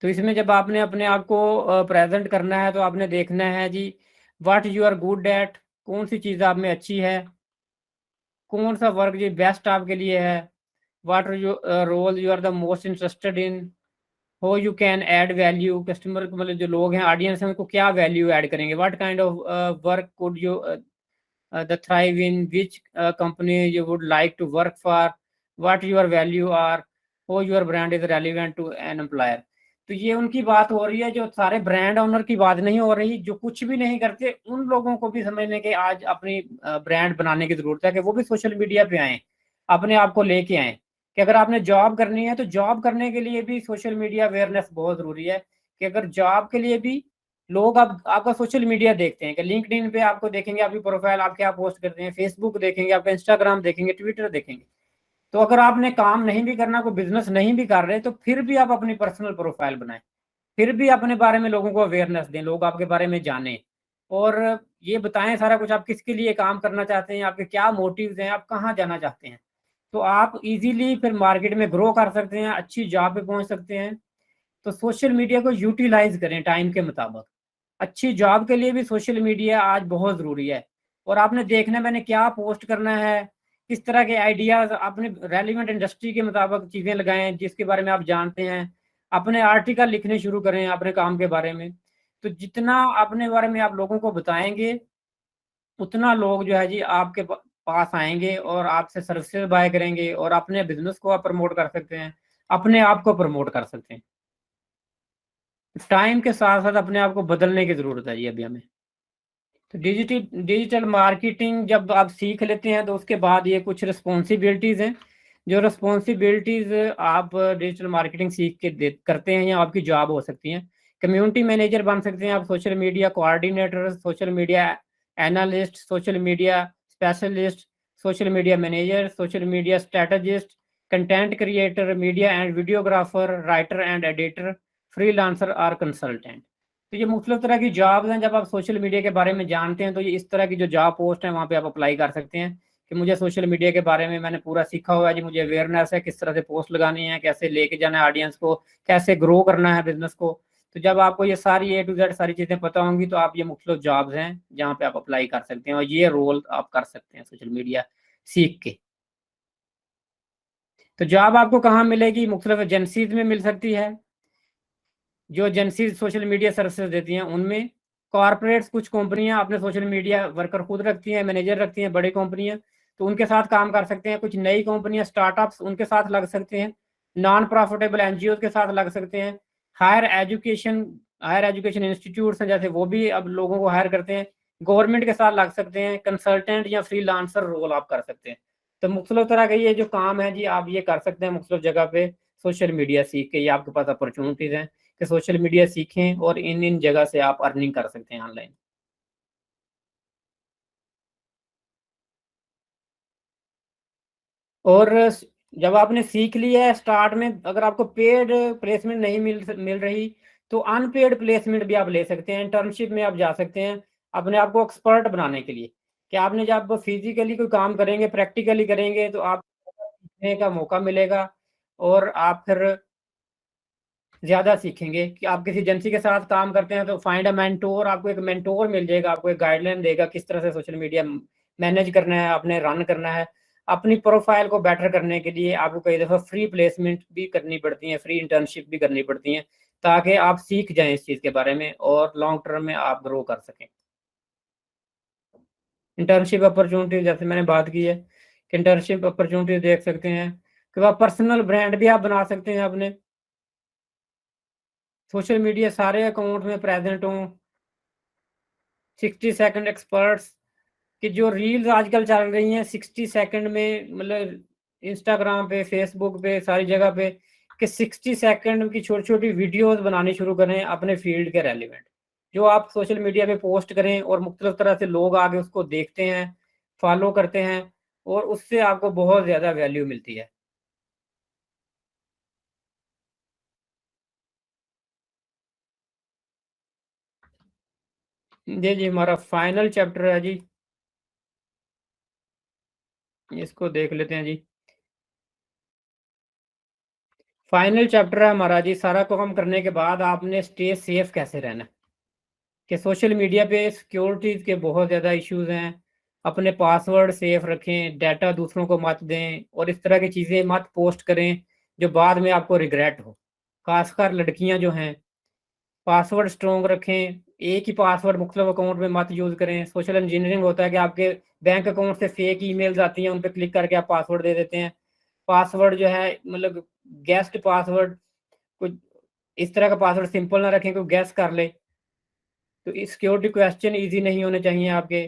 तो इसमें जब आपने अपने आप को प्रेज़ेंट करना है तो आपने देखना है जी what you are good at, कौन-सी चीज़ आप में अच्छी है, कौन-सा वर्क जी बेस्ट आपके लिए है, what role you are the most interested in, how you can add value, customer को मतलब जो लोग हैं ऑडियंस है उनको क्या वैल्यू ऐड करेंगे, what kind of work could you the thrive in, which company you would like to work for, what your value are, how your brand is relevant to an employer. तो ये उनकी बात हो रही है, जो सारे ब्रांड ओनर की बात नहीं हो रही, जो कुछ भी नहीं करते उन लोगों को भी समझने के आज अपनी ब्रांड बनाने की जरूरत है कि वो भी सोशल मीडिया पे आए, अपने आप को लेके आए। कि अगर आपने जॉब करनी है तो जॉब करने के लिए भी सोशल मीडिया अवेयरनेस बहुत ज़रूरी है। कि अगर जॉब के लिए भी लोग आप आपका सोशल मीडिया देखते हैं, कि लिंक्डइन पे आपको देखेंगे आपकी प्रोफाइल, आप क्या पोस्ट करते हैं, फेसबुक देखेंगे, आपका इंस्टाग्राम देखेंगे, ट्विटर देखेंगे। तो अगर आपने काम नहीं भी करना, कोई बिजनेस नहीं भी कर रहे, तो फिर भी आप अपनी पर्सनल प्रोफाइल बनाएं, फिर भी अपने बारे में लोगों को अवेयरनेस दें, लोग आपके बारे में जानें और ये बताएं सारा कुछ, आप किसके लिए काम करना चाहते हैं, आपके क्या मोटिव्स हैं, आप कहाँ जाना चाहते हैं। तो आप इजीली फिर मार्केट में ग्रो कर सकते हैं, अच्छी जॉब पे पहुंच सकते हैं। तो सोशल मीडिया को यूटिलाइज करें टाइम के मुताबिक। अच्छी जॉब के लिए भी सोशल मीडिया आज बहुत ज़रूरी है। और आपने देखना है मैंने क्या पोस्ट करना है, किस तरह के आइडियाज़ अपने रेलिवेंट इंडस्ट्री के मुताबिक चीज़ें लगाएँ जिसके बारे में आप जानते हैं। अपने आर्टिकल लिखने शुरू करें अपने काम के बारे में। तो जितना अपने बारे में आप लोगों को बताएँगे, उतना लोग जो है जी आपके पास आएँगे और आपसे सर्विसेज़ बाय करेंगे और अपने बिज़नेस को आप प्रमोट कर सकते हैं, अपने आप को प्रमोट कर सकते हैं। टाइम के साथ-साथ अपने आप को बदलने की ज़रूरत है जी अभी हमें। तो डिजिटल मार्केटिंग जब आप सीख लेते हैं तो उसके बाद ये कुछ रिस्पॉन्सिबिलिटीज़ हैं। जो रिस्पॉन्सिबिलिटीज़ आप डिजिटल मार्केटिंग सीख के दे करते हैं या आपकी जॉब हो सकती हैं। कम्युनिटी मैनेजर बन सकते हैं आप, social media coordinator, social media analyst, social media specialist, social media manager, social media strategist, content creator, media and videographer, writer and editor, freelancer और कंसल्टेंट। तो ये मुख्तलिफ तरह की जॉब्स हैं। जब आप सोशल मीडिया के बारे में जानते हैं तो ये इस तरह की जो जॉब पोस्ट है वहाँ पे आप अप्लाई कर सकते हैं कि मुझे सोशल मीडिया के बारे में मैंने पूरा सीखा हुआ है जी, मुझे अवेयरनेस है किस तरह से पोस्ट लगानी है, कैसे लेके जाना है ऑडियंस को, कैसे ग्रो करना है बिजनेस को। तो जब आपको ये सारी A to Z सारी चीज़ें पता होंगी तो आप ये मुख्तलिफ जॉब्स हैं जहाँ पे आप अप्लाई कर सकते हैं और ये रोल आप कर सकते हैं सोशल मीडिया सीख के। तो जॉब आपको कहाँ मिलेगी? मुख्तलिफ एजेंसीज में मिल सकती है, जो एजेंसी सोशल मीडिया सर्विसेज देती हैं उनमें। कॉरपोरेट्स, कुछ कंपनियां अपने सोशल मीडिया वर्कर खुद रखती हैं, मैनेजर रखती हैं, बड़ी कंपनियां, तो उनके साथ काम कर सकते हैं। कुछ नई कंपनियां, स्टार्टअप्स, उनके साथ लग सकते हैं। नॉन प्रॉफिटेबल एनजीओ के साथ लग सकते हैं। हायर एजुकेशन इंस्टीट्यूट्स हैं जैसे, वो भी अब लोगों को हायर करते हैं। गवर्नमेंट के साथ लग सकते हैं। कंसल्टेंट या फ्रीलांसर रोल आप कर सकते हैं। तो मुख्तलिफ तरह के ये जो काम है जी, आप ये कर सकते हैं मुख्तलिफ जगह पे सोशल मीडिया सीख के। ये आपके पास अपॉर्चुनिटीज हैं कि सोशल मीडिया सीखें और इन इन जगह से आप अर्निंग कर सकते हैं ऑनलाइन। और जब आपने सीख लिया है, स्टार्ट में अगर आपको पेड प्लेसमेंट नहीं मिल रही तो अनपेड प्लेसमेंट भी आप ले सकते हैं। इंटर्नशिप में आप जा सकते हैं अपने आप को एक्सपर्ट बनाने के लिए, कि आपने जब फिजिकली कोई काम करेंगे, प्रैक्टिकली करेंगे, तो आप सीखने का मौका मिलेगा और आप फिर ज़्यादा सीखेंगे। कि आप किसी एजेंसी के साथ काम करते हैं तो फाइंड अ मेंटोर, आपको एक मेंटोर मिल जाएगा, आपको एक गाइडलाइन देगा किस तरह से सोशल मीडिया मैनेज करना है, आपने रन करना है। अपनी प्रोफाइल को बेटर करने के लिए आपको कई दफ़ा फ्री प्लेसमेंट भी करनी पड़ती है, फ्री इंटर्नशिप भी करनी पड़ती है, ताकि आप सीख जाएं इस चीज़ के बारे में और लॉन्ग टर्म में आप ग्रो कर सकें। इंटर्नशिप अपॉर्चुनिटी जैसे मैंने बात की है कि इंटर्नशिप अपॉर्चुनिटी देख सकते हैं कि वह पर्सनल ब्रांड भी आप बना सकते हैं अपने। सोशल मीडिया सारे अकाउंट में प्रेजेंट हों। 60 सेकंड एक्सपर्ट्स की जो रील्स आजकल चल रही हैं 60 सेकंड में, मतलब इंस्टाग्राम पे, फेसबुक पे, सारी जगह पे, कि 60 सेकंड की छोटी छोटी वीडियोस बनानी शुरू करें अपने फील्ड के रेलिवेंट, जो आप सोशल मीडिया पे पोस्ट करें और मुख्तलिफ तरह से लोग आगे उसको देखते हैं, फॉलो करते हैं और उससे आपको बहुत ज़्यादा वैल्यू मिलती है। जी जी, हमारा फाइनल चैप्टर है जी, इसको देख लेते हैं जी। फाइनल चैप्टर है हमारा जी, सारा काम करने के बाद आपने स्टे सेफ कैसे रहना है। कि सोशल मीडिया पे सिक्योरिटीज़ के बहुत ज़्यादा इश्यूज़ हैं। अपने पासवर्ड सेफ रखें, डाटा दूसरों को मत दें और इस तरह की चीज़ें मत पोस्ट करें जो बाद में आपको रिग्रेट हो। खासकर लड़कियां जो हैं, पासवर्ड स्ट्रॉन्ग रखें। एक ही पासवर्ड मुख्तलिफ अकाउंट में मत यूज़ करें। सोशल इंजीनियरिंग होता है कि आपके बैंक अकाउंट से फेक ईमेल्स आती हैं, उन पे क्लिक करके आप पासवर्ड दे देते हैं। पासवर्ड जो है, मतलब गेस्ड पासवर्ड, कुछ इस तरह का पासवर्ड सिंपल ना रखें, कोई गेस कर ले। तो सिक्योरिटी क्वेश्चन ईज़ी नहीं होने चाहिए आपके।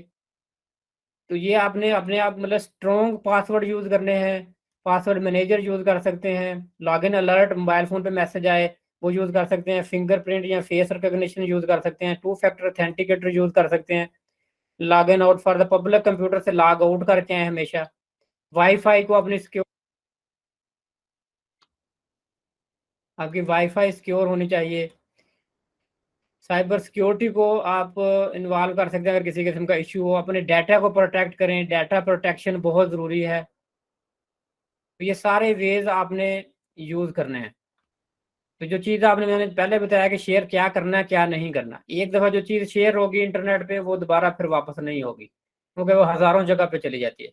तो ये आपने अपने आप, मतलब स्ट्रॉन्ग पासवर्ड यूज़ करने हैं। पासवर्ड मैनेजर यूज़ कर सकते हैं। लॉगिन अलर्ट, मोबाइल फ़ोन पे मैसेज आए, वो यूज़ कर सकते हैं। फिंगरप्रिंट या फेस रिकॉग्निशन यूज़ कर सकते हैं। टू फैक्टर ऑथेंटिकेटर यूज़ कर सकते हैं। Log in out for the public computer से लॉग आउट करके आएँ हमेशा। वाईफ़ाई को अपनी आपकी वाईफ़ाई सिक्योर होनी चाहिए। साइबर सिक्योरिटी को आप इन्वॉल्व कर सकते हैं अगर किसी किस्म का इश्यू हो। अपने डाटा को प्रोटेक्ट करें, डाटा प्रोटेक्शन बहुत ज़रूरी है। तो ये सारे वेज़ आपने यूज़ करने हैं। तो जो चीज़ आपने, मैंने पहले बताया कि शेयर क्या करना है, क्या नहीं करना। एक दफ़ा जो चीज़ शेयर होगी इंटरनेट पे, वो दोबारा फिर वापस नहीं होगी, क्योंकि वो हज़ारों जगह पे चली जाती है।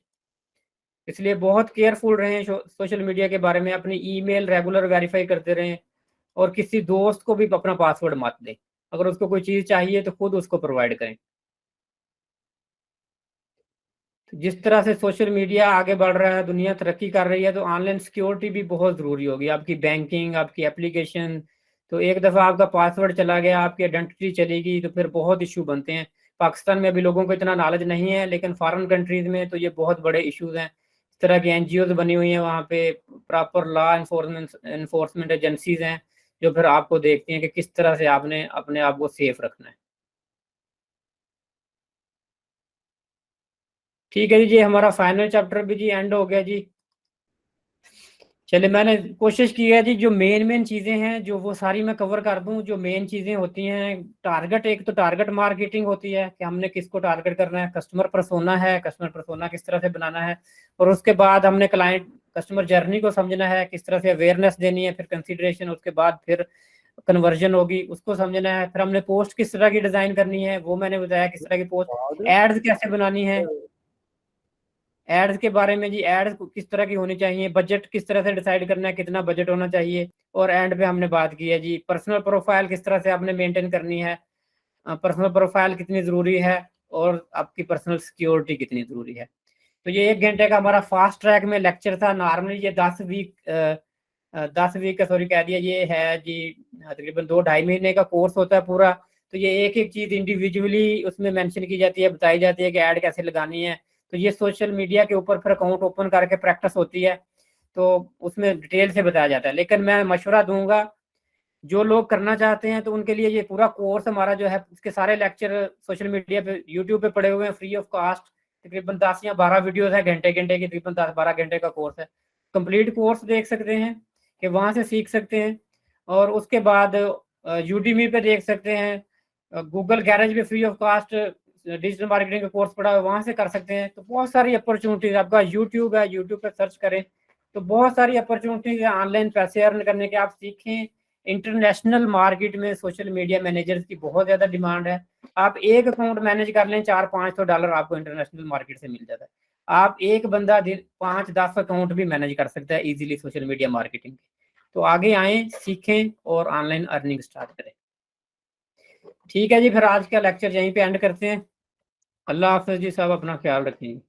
इसलिए बहुत केयरफुल रहें सोशल मीडिया के बारे में। अपनी ईमेल रेगुलर वेरीफ़ाई करते रहें और किसी दोस्त को भी अपना पासवर्ड मत दें। अगर उसको कोई चीज़ चाहिए तो खुद उसको प्रोवाइड करें। जिस तरह से सोशल मीडिया आगे बढ़ रहा है, दुनिया तरक्की कर रही है, तो ऑनलाइन सिक्योरिटी भी बहुत ज़रूरी होगी। आपकी बैंकिंग, आपकी एप्लीकेशन, तो एक दफ़ा आपका पासवर्ड चला गया, आपकी आइडेंटिटी चली गई, तो फिर बहुत इशू बनते हैं। पाकिस्तान में अभी लोगों को इतना नॉलेज नहीं है, लेकिन फॉरेन कंट्रीज़ में तो ये बहुत बड़े इश्यूज़ हैं। इस तरह की एनजीओज़ बनी हुई हैं वहाँ पे, प्रॉपर लॉ एनफोर्समेंट एजेंसीज़ हैं, जो फिर आपको देखती हैं कि किस तरह से आपने अपने आप को सेफ रखना है। ठीक है जी, हमारा फाइनल चैप्टर भी जी एंड हो गया जी। चलिए, मैंने कोशिश की है जी, जो मेन चीज़ें हैं जो वो सारी मैं कवर कर दूं। जो मेन चीज़ें होती हैं, टारगेट, एक तो टारगेट मार्केटिंग होती है कि हमने किसको टारगेट करना है, कस्टमर पर्सोना है, कस्टमर पर्सोना किस तरह से बनाना है, और उसके बाद हमने क्लाइंट कस्टमर जर्नी को समझना है, किस तरह से अवेयरनेस देनी है, फिर कंसिडरेशन, उसके बाद फिर कन्वर्जन होगी, उसको समझना है। फिर हमने पोस्ट किस तरह की डिज़ाइन करनी है, वो मैंने बताया, किस तरह की पोस्ट, एड्स कैसे बनानी है, एड्स के बारे में जी, एड्स किस तरह की होनी चाहिए, बजट किस तरह से डिसाइड करना है, कितना बजट होना चाहिए, और एंड पे हमने बात की है जी पर्सनल प्रोफाइल किस तरह से आपने मेंटेन करनी है, पर्सनल प्रोफाइल कितनी ज़रूरी है, और आपकी पर्सनल सिक्योरिटी कितनी ज़रूरी है। तो ये 1 घंटे का हमारा फास्ट ट्रैक में लेक्चर था। नॉर्मली ये 10 वीक का, सॉरी कह दिया, ये है जी तकरीबन 2-2.5 महीने का कोर्स होता है पूरा। तो ये एक एक चीज़ इंडिविजुअली उसमें मेंशन की जाती है, बताई जाती है कि ऐड कैसे लगानी है। तो ये सोशल मीडिया के ऊपर फिर अकाउंट ओपन करके प्रैक्टिस होती है, तो उसमें डिटेल से बताया जाता है। लेकिन मैं मशवरा दूंगा, जो लोग करना चाहते हैं तो उनके लिए ये पूरा कोर्स हमारा जो है, इसके सारे लेक्चर सोशल मीडिया पे, यूट्यूब पे पड़े हुए हैं, फ्री ऑफ कास्ट। तकरीबन 10 या 12 वीडियोस है, घंटे घंटे की, तकरीबन 10-12 घंटे का कोर्स है। कंप्लीट कोर्स देख सकते हैं कि वहाँ से सीख सकते हैं, और उसके बाद यूडीमी पे देख सकते हैं, गूगल गैरेज पे free of cost digital marketing का कोर्स पड़ा है, वहाँ से कर सकते हैं। तो बहुत सारी अपॉर्चुनिटीज, आपका यूट्यूब है, यूट्यूब पे सर्च करें तो बहुत सारी अपॉर्चुनिटीज है ऑनलाइन पैसे अर्न करने के, आप सीखें। इंटरनेशनल मार्केट में सोशल मीडिया मैनेजर्स की बहुत ज़्यादा डिमांड है। आप एक अकाउंट मैनेज कर लें, $400-500 आपको इंटरनेशनल मार्केट से मिल जाता है। आप एक बंदा 5-10 अकाउंट भी मैनेज कर सकता है इजीली सोशल मीडिया मार्केटिंग। तो आगे आएँ, सीखें और ऑनलाइन अर्निंग स्टार्ट करें। ठीक है जी, फिर आज का लेक्चर यहीं पे एंड करते हैं। अल्लाह हाफ़िज़ जी, सब अपना ख्याल रखें।